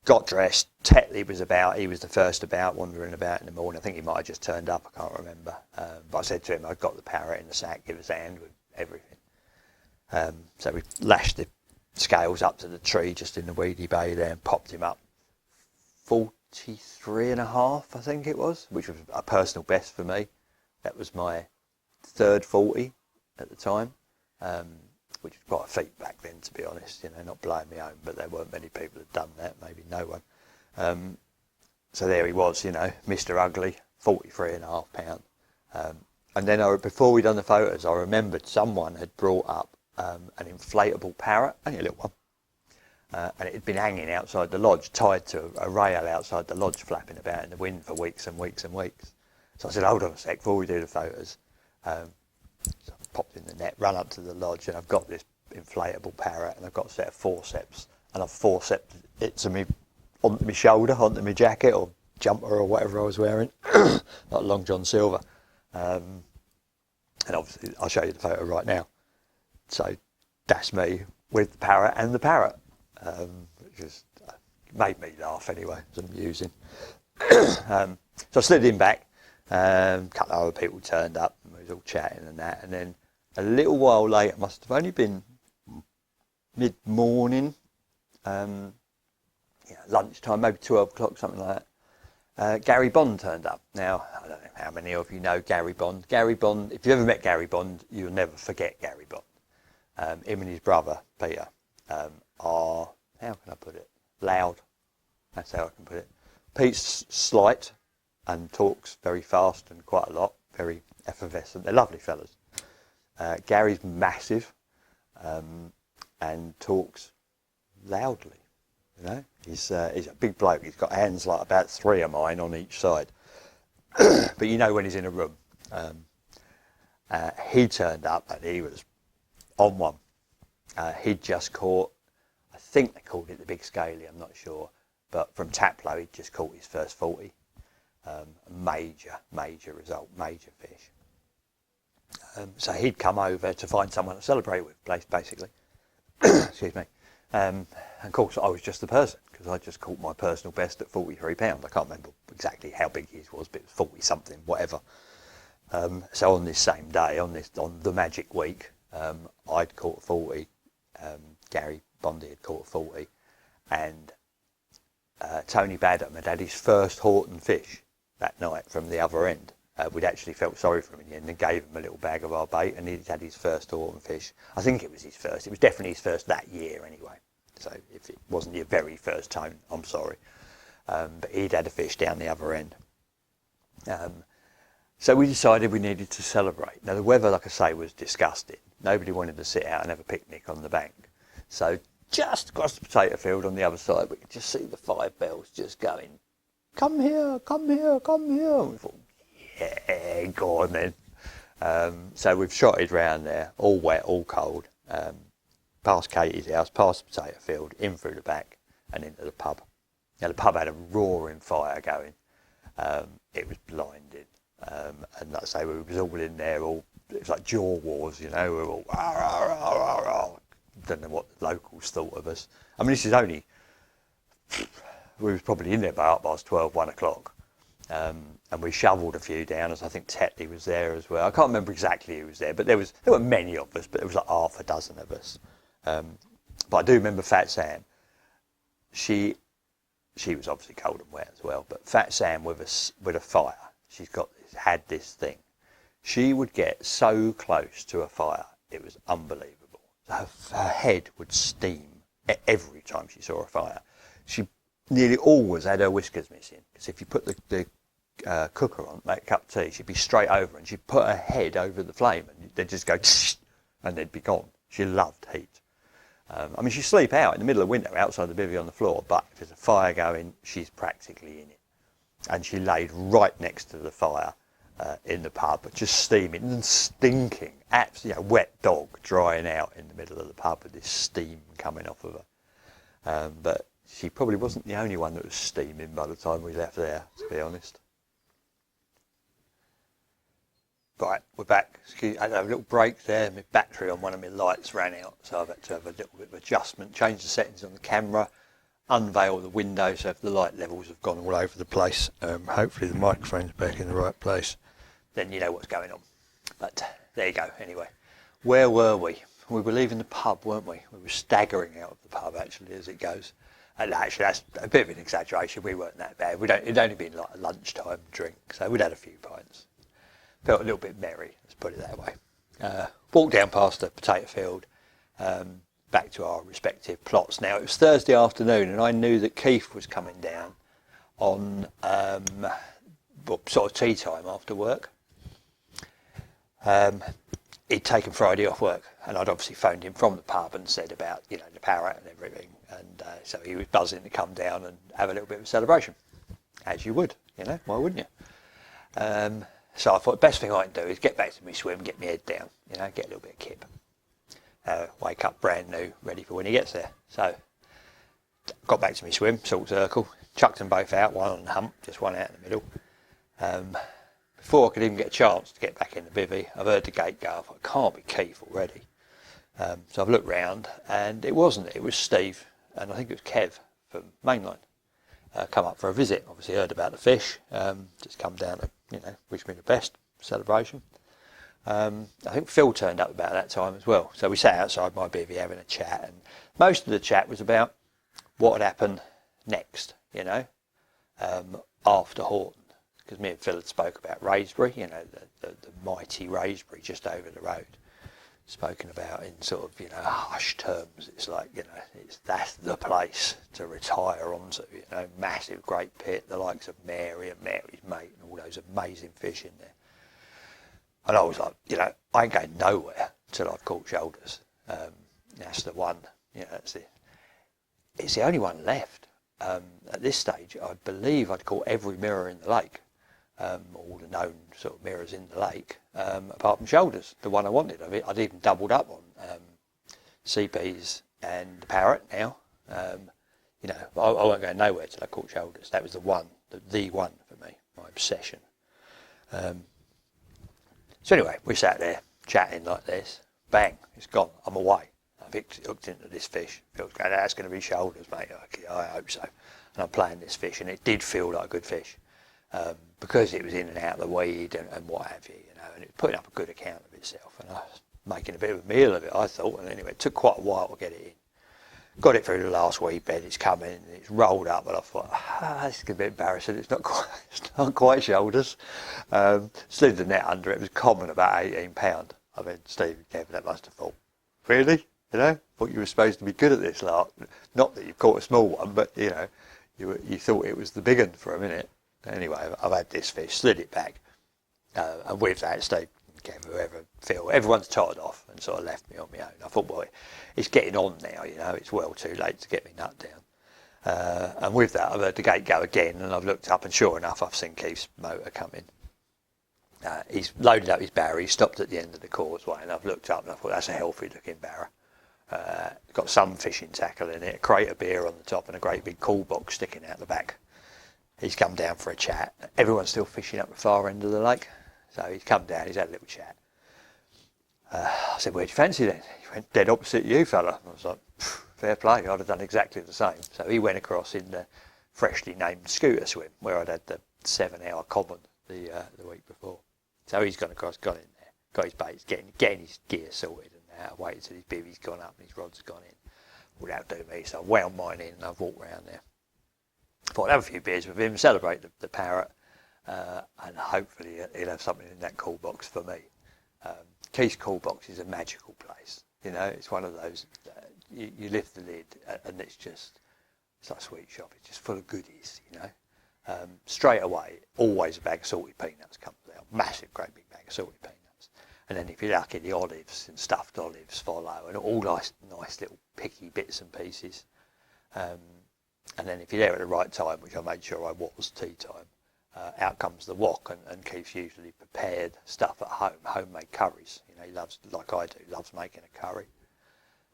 Got dressed. Tetley was about. He was the first about, wandering about in the morning. I think he might have just turned up. I can't remember. But I said to him, I've got the parrot in the sack. Give us a hand with everything. So we lashed the scales up to the tree just in the weedy bay there and popped him up. 43.5, I think it was, which was a personal best for me. That was my third 40 at the time, which was quite a feat back then, to be honest. You know, not blowing me home, but there weren't many people that had done that, maybe no one. So there he was, you know, Mr. Ugly, 43.5 pound. And then before we'd done the photos, I remembered someone had brought up an inflatable parrot, only a little one. And it had been hanging outside the lodge, tied to a rail outside the lodge, flapping about in the wind for weeks and weeks and weeks. So I said, hold on a sec, before we do the photos. So I popped in the net, run up to the lodge, and I've got this inflatable parrot, and I've got a set of forceps, and I've forceps it to me, onto my shoulder, onto my jacket, or jumper, or whatever I was wearing, like Long John Silver. And obviously, I'll show you the photo right now. So that's me with the parrot and the parrot. Which just made me laugh anyway, it was amusing. So I slid him back, a couple of other people turned up, and we was all chatting and that, and then a little while later, must have only been mid-morning, lunchtime, maybe 12 o'clock, something like that. Gary Bond turned up. Now, I don't know how many of you know Gary Bond. Gary Bond, if you've ever met Gary Bond, you'll never forget Gary Bond. Him and his brother, Peter, are, how can I put it, loud. That's how I can put it. Pete's slight and talks very fast and quite a lot, very effervescent. They're lovely fellas. Gary's massive and talks loudly. You know, he's a big bloke. He's got hands like about 3 of mine on each side. But you know when he's in a room. He turned up and he was on one. He'd just caught, I think they called it the big scaly, I'm not sure, but from Taplow he'd just caught his first 40. Major result, major fish. So he'd come over to find someone to celebrate with, basically. Excuse me. And of course I was just the person, because I just caught my personal best at 43 pounds. I can't remember exactly how big his was, but it was 40 something, whatever. So on this same day, on the magic week, I'd caught 40. Gary Bondy had caught 40, and Tony Badham had his first Horton fish that night from the other end. We'd actually felt sorry for him in the end and gave him a little bag of our bait, and he'd had his first Horton fish. I think it was his first. It was definitely his first that year anyway. So if it wasn't your very first time, I'm sorry. But he'd had a fish down the other end. So we decided we needed to celebrate. Now the weather, like I say, was disgusting. Nobody wanted to sit out and have a picnic on the bank. So just across the potato field on the other side, we could just see the 5 bells just going, come here, come here, come here. And we thought, yeah, go on then. So we've trotted round there, all wet, all cold, past Katie's house, past the potato field, in through the back and into the pub. Now the pub had a roaring fire going. It was blinding. And like I say, we was all in there, it was like jaw wars, you know, we were all rah, rah, rah, rah, rah, don't know what the locals thought of us. I mean, this is only, we was probably in there by 12, 1 o'clock. And we shovelled a few down, as I think Tetley was there as well. I can't remember exactly who was there, but there weren't many of us, but there was like half a dozen of us. But I do remember Fat Sam. She was obviously cold and wet as well, but Fat Sam with a fire, had this thing. She would get so close to a fire, it was unbelievable. Her head would steam every time she saw a fire. She nearly always had her whiskers missing, because if you put the cooker on, make a cup of tea, she'd be straight over, and she'd put her head over the flame, and they'd just go, and they'd be gone. She loved heat. I mean, she'd sleep out in the middle of winter outside the bivvy on the floor, but if there's a fire going, she's practically in it. And she laid right next to the fire in the pub, just steaming and stinking, absolutely, wet dog drying out in the middle of the pub with this steam coming off of her. But she probably wasn't the only one that was steaming by the time we left there, to be honest. Right, we're back. I had a little break there. My battery on one of my lights ran out, so I've had to have a little bit of adjustment, change the settings on the camera, unveil the window so if the light levels have gone all over the place. Hopefully the microphone's back in the right place. Then you know what's going on. But there you go, anyway. Where were we? We were leaving the pub, weren't we? We were staggering out of the pub, actually, as it goes. And actually, that's a bit of an exaggeration. We weren't that bad. It'd only been like a lunchtime drink, so we'd had a few pints. Felt a little bit merry, let's put it that way. Walked down past the potato field, back to our respective plots. Now, it was Thursday afternoon, and I knew that Keith was coming down on sort of tea time after work. He'd taken Friday off work, and I'd obviously phoned him from the pub and said about, the power out and everything. And so he was buzzing to come down and have a little bit of a celebration, as you would, why wouldn't you? So I thought the best thing I can do is get back to my swim, get my head down, get a little bit of kip. Wake up brand new, ready for when he gets there. So got back to my swim, salt circle, chucked them both out, one on the hump, just one out in the middle. Before I could even get a chance to get back in the bivvy, I've heard the gate go off. I can't be Keith already. So I've looked round, and it wasn't. It was Steve, and I think it was Kev from Mainline. Come up for a visit. Obviously heard about the fish. Just come down to, wish me the best celebration. I think Phil turned up about that time as well. So we sat outside my bivvy having a chat, and most of the chat was about what had happened next, after Horton. Because me and Phil had spoke about Raisbury, the mighty Raisbury just over the road. Spoken about in sort of, hushed terms. It's like, that's the place to retire onto, massive great pit, the likes of Mary and Mary's mate and all those amazing fish in there. And I was like, I ain't going nowhere till I've caught shoulders. That's the one, it's the only one left. At this stage, I believe I'd caught every mirror in the lake. All the known sort of mirrors in the lake, apart from shoulders, the one I wanted. I'd even doubled up on CPs and the parrot now. I won't go nowhere till I caught shoulders. That was the one for me, my obsession. So anyway, we sat there chatting like this. Bang, it's gone. I'm away. I've hooked into this fish. Phil's going, that's going to be shoulders, mate. Okay, I hope so. And I'm playing this fish, and it did feel like a good fish. Because it was in and out of the weed and what have you, and it was putting up a good account of itself, and I was making a bit of a meal of it, I thought. And anyway, it took quite a while to get it in. Got it through the last weed bed, it's coming, and it's rolled up, and I thought, this is a bit embarrassing, it's not quite shoulders. Slid the net under it, was common, about £18. I mean, Steve and Kevin, that must have thought, really? Thought you were supposed to be good at this lot. Not that you've caught a small one, but, you thought it was the big one for a minute. Anyway, I've had this fish, slid it back, and with that, Steve, Phil, everyone's totted off and sort of left me on my own. I thought, boy, it's getting on now, it's well too late to get me nut down. And with that, I've heard the gate go again, and I've looked up, and sure enough, I've seen Keith's motor coming. He's loaded up his barrow, he stopped at the end of the causeway, and I've looked up, and I thought, that's a healthy looking barrow. Got some fishing tackle in it, a crate of beer on the top, and a great big cool box sticking out the back. He's come down for a chat. Everyone's still fishing up the far end of the lake. So he's come down, he's had a little chat. I said, where'd you fancy then? He went, dead opposite you, fella. I was like, fair play, I'd have done exactly the same. So he went across in the freshly named scooter swim, where I'd had the 7-hour common the week before. So he's gone across, got in there, got his baits, getting his gear sorted, and waited till his bivvy's gone up and his rod's gone in. Well, that'll do me, so I wound mine in and I've walked around there. Thought I'd have a few beers with him, celebrate the parrot, and hopefully he'll have something in that cool box for me. Keith's cool box is a magical place. You know, it's one of those, you lift the lid and it's like a sweet shop. It's just full of goodies, you know. Straight away, always a bag of salted peanuts comes out. Massive, great big bag of salted peanuts. And then if you're lucky, the olives and stuffed olives follow, and all nice little picky bits and pieces. And then if you're there at the right time, which I made sure I was, tea time, out comes the wok, and Keith's usually prepared stuff at home, homemade curries. You know, he loves, like I do, loves making a curry.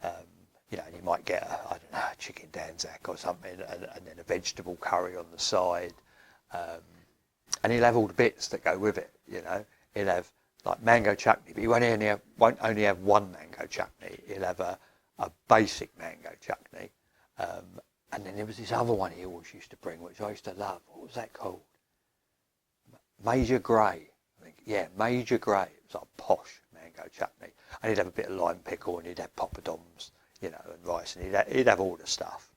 You know, and you might get a chicken danzak or something, and then a vegetable curry on the side. And he'll have all the bits that go with it, you know. He'll have like mango chutney, but he won't only have one mango chutney. He'll have a basic mango chutney. And then there was this other one he always used to bring, which I used to love. What was that called? Major Grey, I think. Yeah, Major Grey. It was like posh mango chutney. And he'd have a bit of lime pickle, and he'd have poppadoms, you know, and rice, and he'd have all the stuff.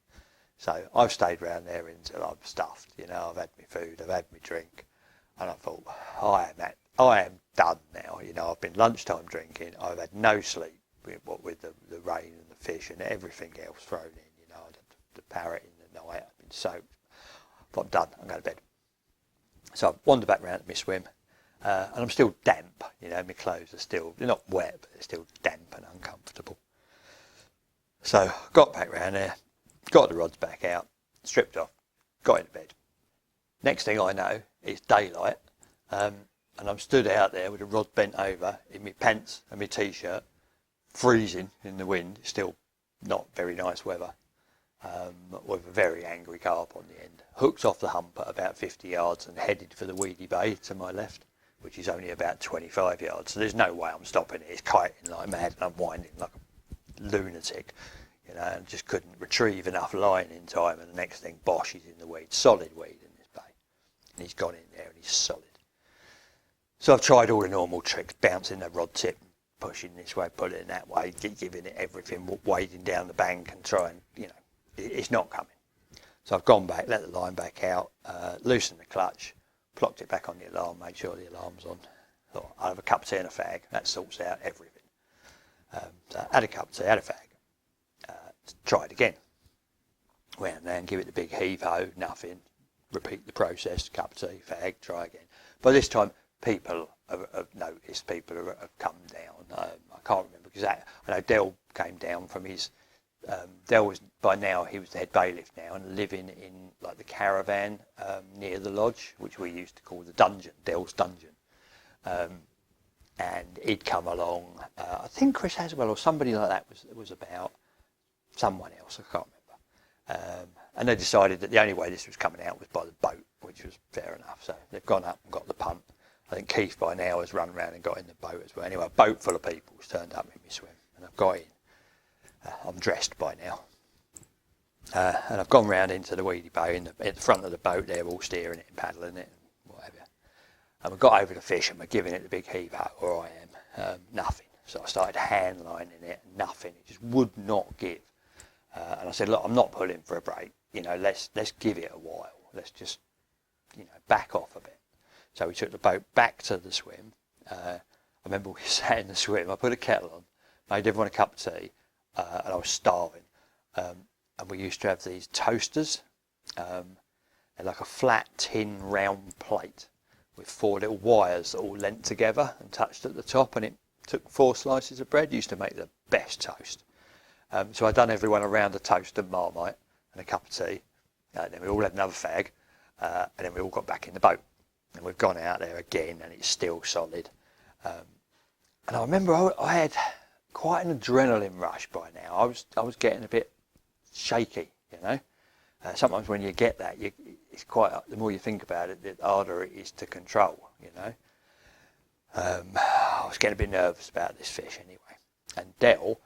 So I've stayed around there until I'm stuffed, you know. I've had my food, I've had my drink, and I thought, I am done now. You know, I've been lunchtime drinking. I've had no sleep with the rain and the fish and everything else thrown in. You know, I'd had the parrot in the night. I've been soaked. But I'm done. I'm going to bed. So I wandered back round to my swim, and I'm still damp. You know, my clothes are still, they're not wet, but they're still damp and uncomfortable. So got back round there, got the rods back out, stripped off, got into bed. Next thing I know, it's daylight, and I'm stood out there with the rod bent over in my pants and my t-shirt, freezing in the wind. It's still not very nice weather, with a very angry carp on the end. Hooked off the hump at about 50 yards and headed for the weedy bay to my left, which is only about 25 yards. So there's no way I'm stopping it. It's kiting like mad, and I'm winding like a lunatic, you know, and just couldn't retrieve enough line in time. And the next thing, Bosch, he's in the weed, solid weed in this bay. And he's gone in there and he's solid. So I've tried all the normal tricks, bouncing the rod tip, pushing this way, pulling that way, giving it everything, wading down the bank and trying, you know, it's not coming. So I've gone back, let the line back out, loosened the clutch, plocked it back on the alarm, made sure the alarm's on. Thought, I'll have a cup of tea and a fag. That sorts out everything. So I had a cup of tea, had a fag. Tried again. Went down, give it the big heave-ho, nothing. Repeat the process, cup of tea, fag, try again. By this time, people have noticed, people have come down. I can't remember because I know Dell came down from his... Dell was, by now, he was the head bailiff now and living in like the caravan near the lodge, which we used to call the dungeon, Dell's dungeon. And he'd come along, I think Chris Haswell or somebody like that was about, someone else, I can't remember. And they decided that the only way this was coming out was by the boat, which was fair enough. So they've gone up and got the punt. I think Keith by now has run around and got in the boat as well. Anyway, a boat full of people has turned up in my swim, and I've got in. I'm dressed by now. And I've gone round into the weedy bay in the front of the boat. They're all steering it and paddling it and whatever. And we got over the fish and we're giving it the big heave out where I am. Nothing. So I started hand lining it, nothing. It just would not give. And I said, look, I'm not pulling for a break. You know, let's give it a while. Let's just, you know, back off a bit. So we took the boat back to the swim. I remember we sat in the swim. I put a kettle on, made everyone a cup of tea, and I was starving. And we used to have these toasters, and like a flat tin round plate with 4 little wires that all leant together and touched at the top, and it took 4 slices of bread. Used to make the best toast. So I'd done everyone around a toast and Marmite and a cup of tea, and then we all had another fag, and then we all got back in the boat. And we've gone out there again, and it's still solid. And I remember I had quite an adrenaline rush by now. I was getting a bit shaky, you know. Sometimes when you get that, it's quite. The more you think about it, the harder it is to control, you know. I was getting a bit nervous about this fish anyway. And Dell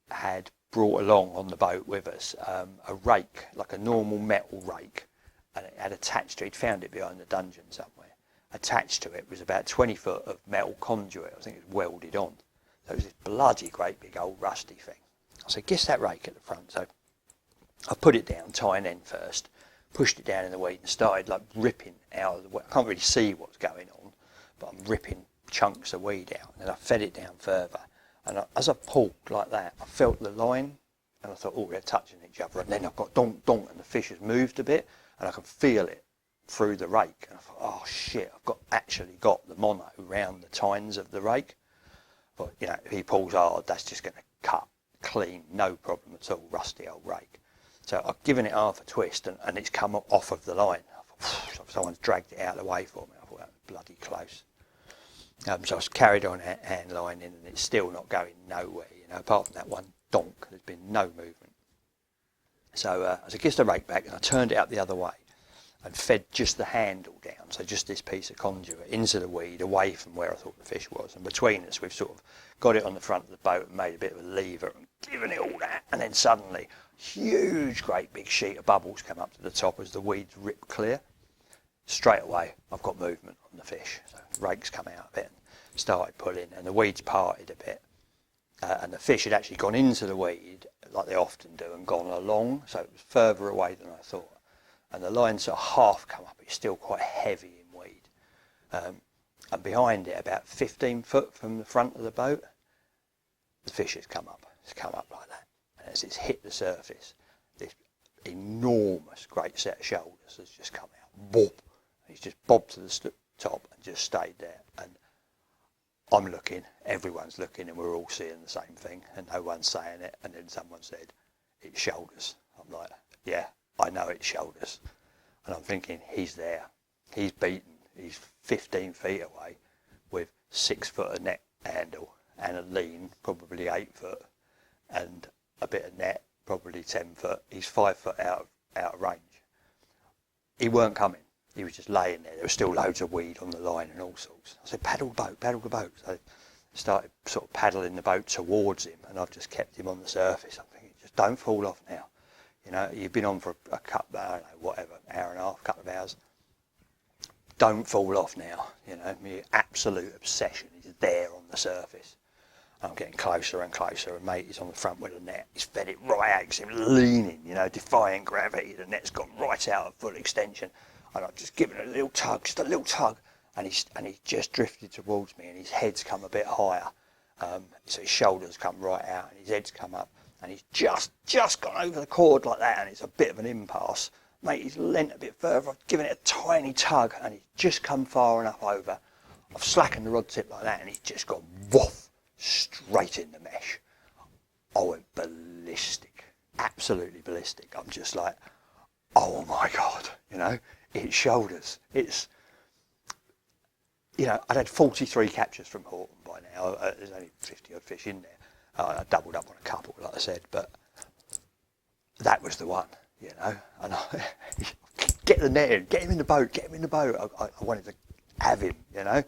had brought along on the boat with us a rake, like a normal metal rake, and it had attached to it, he'd found it behind the dungeon somewhere. Attached to it was about 20 foot of metal conduit. I think it was welded on. So it was this bloody great big old rusty thing. I said, guess that rake at the front. So I put it down, tying end first, pushed it down in the weed and started like ripping out of the weed. I can't really see what's going on, but I'm ripping chunks of weed out. And I fed it down further. And as I pulled like that, I felt the line and I thought, oh, they're touching each other. And then I've got donk, donk, and the fish has moved a bit and I can feel it through the rake. And I thought, oh shit, I've actually got the mono round the tines of the rake. But, you know, if he pulls hard, that's just going to cut clean, no problem at all, rusty old rake. So I've given it half a twist and it's come off of the line. I thought, someone's dragged it out of the way for me. I thought, that was bloody close. So I carried on hand lining and it's still not going nowhere, you know, apart from that one donk, there's been no movement. So I kissed the rake back and I turned it up the other way and fed just the handle down, so just this piece of conduit into the weed, away from where I thought the fish was. And between us, we've sort of got it on the front of the boat and made a bit of a lever and given it all that. And then suddenly, huge, great big sheet of bubbles come up to the top as the weeds rip clear. Straight away, I've got movement on the fish. So the rake's come out a bit and started pulling, and the weeds parted a bit. And the fish had actually gone into the weed, like they often do, and gone along, so it was further away than I thought. And the line sort of half come up, it's still quite heavy in weed. And behind it, about 15 foot from the front of the boat, the fish has come up. It's come up like that. And as it's hit the surface, this enormous great set of shoulders has just come out. Boop! He's just bobbed to the top and just stayed there. And I'm looking, everyone's looking, and we're all seeing the same thing, and no one's saying it. And then someone said, it's shoulders. I'm like, yeah, I know it's shoulders. And I'm thinking, he's there. He's beaten. He's 15 feet away with 6 foot of net handle and a lean, probably 8 foot, and a bit of net, probably 10 foot. He's 5 foot out of range. He weren't coming. He was just laying there. There was still loads of weed on the line and all sorts. I said, paddle the boat. So I started sort of paddling the boat towards him, and I've just kept him on the surface. I'm thinking, just don't fall off now. You know, you've been on for a couple, I don't know, whatever, hour and a half, couple of hours. Don't fall off now. You know, my absolute obsession is there on the surface. I'm getting closer and closer, and mate is on the front with the net. He's fed it right out, he's leaning, you know, defying gravity. The net's gone right out at full extension. And I've just given it a little tug, and he's just drifted towards me, and his head's come a bit higher. So his shoulders come right out, and his head's come up, and he's just gone over the cord like that, and it's a bit of an impasse. Mate, he's leant a bit further, I've given it a tiny tug, and he's just come far enough over. I've slackened the rod tip like that, and he's just gone woof, straight in the mesh. I went ballistic, absolutely ballistic. I'm just like, oh my God, you know. It's shoulders. It's, you know, I'd had 43 captures from Horton by now. There's only 50 odd fish in there. I doubled up on a couple, like I said, but that was the one, you know. And get the net in, get him in the boat. I wanted to have him, you know,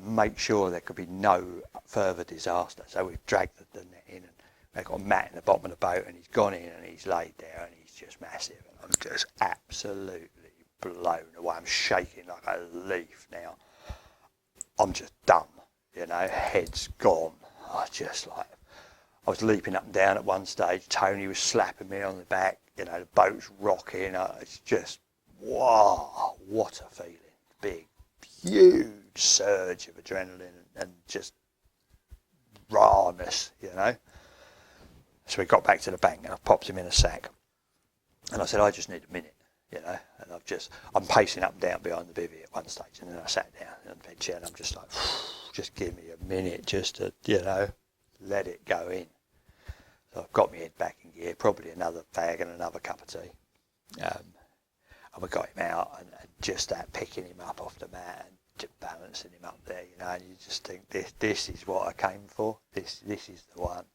make sure there could be no further disaster. So we've dragged the net in, and they've got Matt in the bottom of the boat, and he's gone in and he's laid there, and he's just massive. And I'm just absolutely blown away. I'm shaking like a leaf now. I'm just dumb, you know, head's gone. I was leaping up and down at one stage. Tony was slapping me on the back, you know, the boat's rocking. It's just, wow, what a feeling. Big, huge surge of adrenaline and just rawness, you know. So we got back to the bank and I popped him in a sack. And I said, I just need a minute. You know, and I'm pacing up and down behind the bivvy at one stage, and then I sat down on the bed chair and I'm just like, just give me a minute just to, you know, let it go in. So I've got my head back in gear, probably another fag and another cup of tea. And we got him out and just that picking him up off the mat and just balancing him up there, you know, and you just think, this is what I came for. This is the one.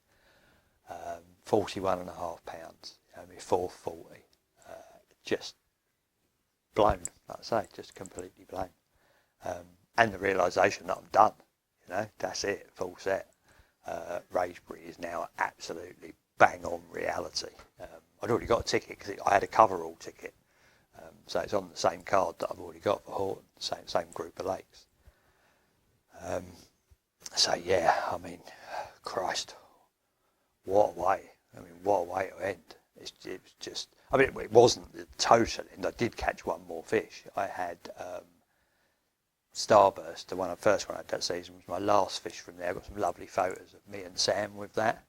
41.5 pounds, you know, my 440. Just blown, like I say, just completely blown. And the realisation that I'm done, You know, that's it, full set. Raisbury is now absolutely bang on reality. I'd already got a ticket because I had a coverall ticket, so it's on the same card that I've already got for Horton, same group of lakes. So yeah, I mean, Christ, what a way! I mean, what a way to end. It was just, I mean, it wasn't the total end. I did catch one more fish. I had Starburst, the first one I had that season, was my last fish from there. I got some lovely photos of me and Sam with that.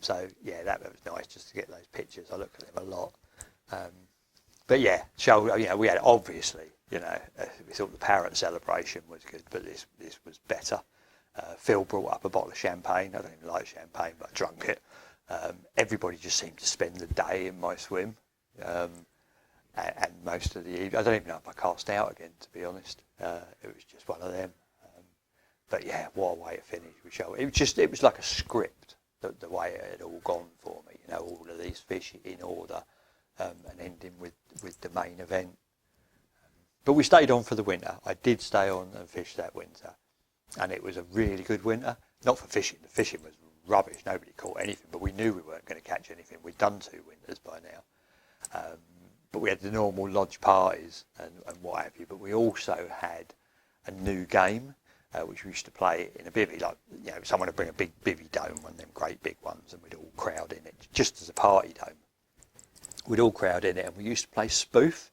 So yeah, that was nice just to get those pictures. I look at them a lot. But yeah, we had, obviously, we thought the parrot celebration was good, but this was better. Phil brought up a bottle of champagne. I don't even like champagne, but I drunk it. Everybody just seemed to spend the day in my swim, and most of the evening. I don't even know if I cast out again, to be honest. It was just one of them. But yeah, what a way to finish with show. It was like a script, the way it had all gone for me. All of these fish in order, and ending with the main event. But we stayed on for the winter. I did stay on and fish that winter, and it was a really good winter. Not for fishing. The fishing was rubbish. Nobody caught anything, but we knew we weren't going to catch anything. We'd done 2 winters by now. But we had the normal lodge parties and what have you. But we also had a new game, which we used to play in a bivvy. Like, someone would bring a big bivvy dome, one of them great big ones, and we'd all crowd in it, just as a party dome. We'd all crowd in it, and we used to play spoof.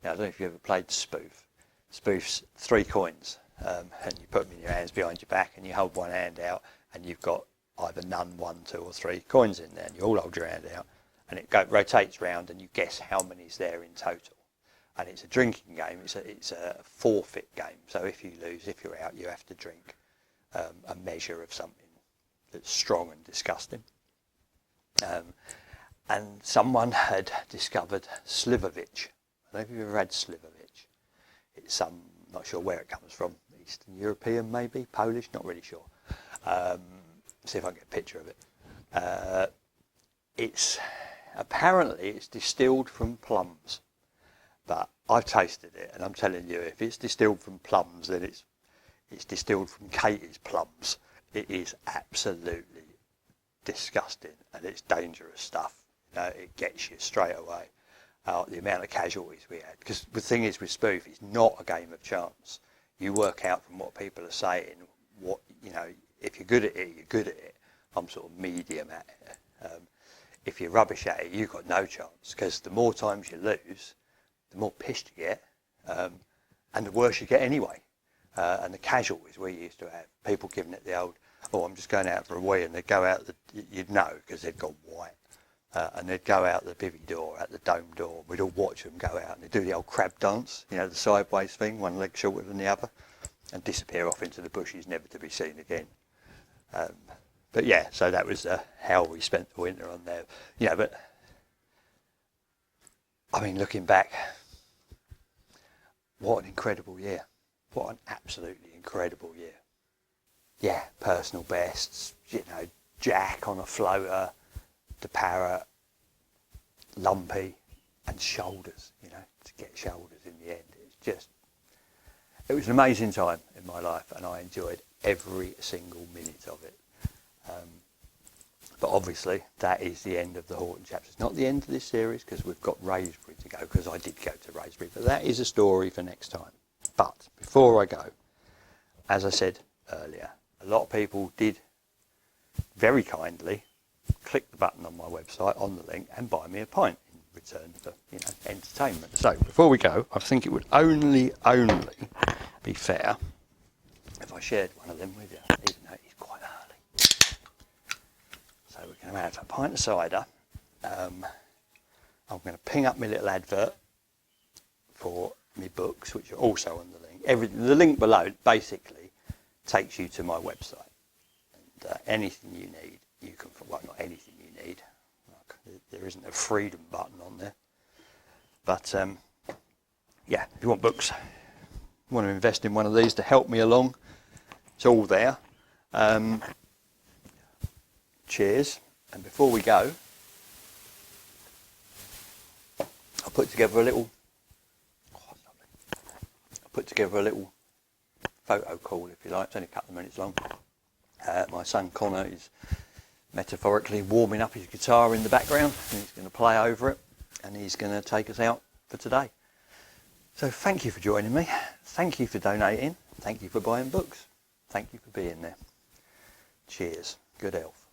Now, I don't know if you ever played spoof. Spoof's 3 coins, and you put them in your hands behind your back, and you hold one hand out, and you've got either none, 1, 2 or 3 coins in there, and you all hold your hand out, and it rotates round, and you guess how many's there in total. And it's a drinking game. It's a forfeit game. So if you lose, if you're out, you have to drink a measure of something that's strong and disgusting. And someone had discovered Slivovitch. I don't know if you've ever had Slivovitch. It's not sure where it comes from. Eastern European, maybe Polish. Not really sure. See if I can get a picture of it. Apparently it's distilled from plums, but I've tasted it, and I'm telling you, if it's distilled from plums, then it's distilled from Katie's plums. It is absolutely disgusting, and it's dangerous stuff. It gets you straight away. The amount of casualties we had, because the thing is with spoof, it's not a game of chance. You work out from what people are saying. If you're good at it, you're good at it. I'm sort of medium at it. If you're rubbish at it, you've got no chance, because the more times you lose, the more pissed you get, and the worse you get anyway. And the casualties we used to have, people giving it the old, I'm just going out for a wee, and they'd go out, you'd know, because they'd gone white. And they'd go out the bivvy door, at the dome door. We'd all watch them go out, and they'd do the old crab dance, the sideways thing, one leg shorter than the other, and disappear off into the bushes, never to be seen again. But yeah, so that was how we spent the winter on there. But I mean, looking back, what an incredible year. What an absolutely incredible year. Yeah, personal bests, Jack on a floater, the parrot, lumpy, and shoulders, to get shoulders in the end. It was an amazing time in my life, and I enjoyed every single minute of it. But obviously, that is the end of the Horton chapter. It's not the end of this series, because we've got Raisbury to go, because I did go to Raisbury, but that is a story for next time. But before I go, as I said earlier, a lot of people did very kindly click the button on my website, on the link, and buy me a pint in return for entertainment. So before we go, I think it would only be fair if I shared one of them with you, even though it's quite early. So we're going to have a pint of cider. I'm going to ping up my little advert for my books, which are also on the link. The link below basically takes you to my website, and anything you need, you can. Well, not anything you need. There isn't a freedom button on there. But yeah, if you want books, you want to invest in one of these to help me along, it's all there. Cheers. And before we go, I'll put together a little photo call, if you like. It's only a couple of minutes long. My son Connor is metaphorically warming up his guitar in the background, and he's going to play over it, and he's going to take us out for today. So thank you for joining me. Thank you for donating. Thank you for buying books. Thank you for being there. Cheers. Good health.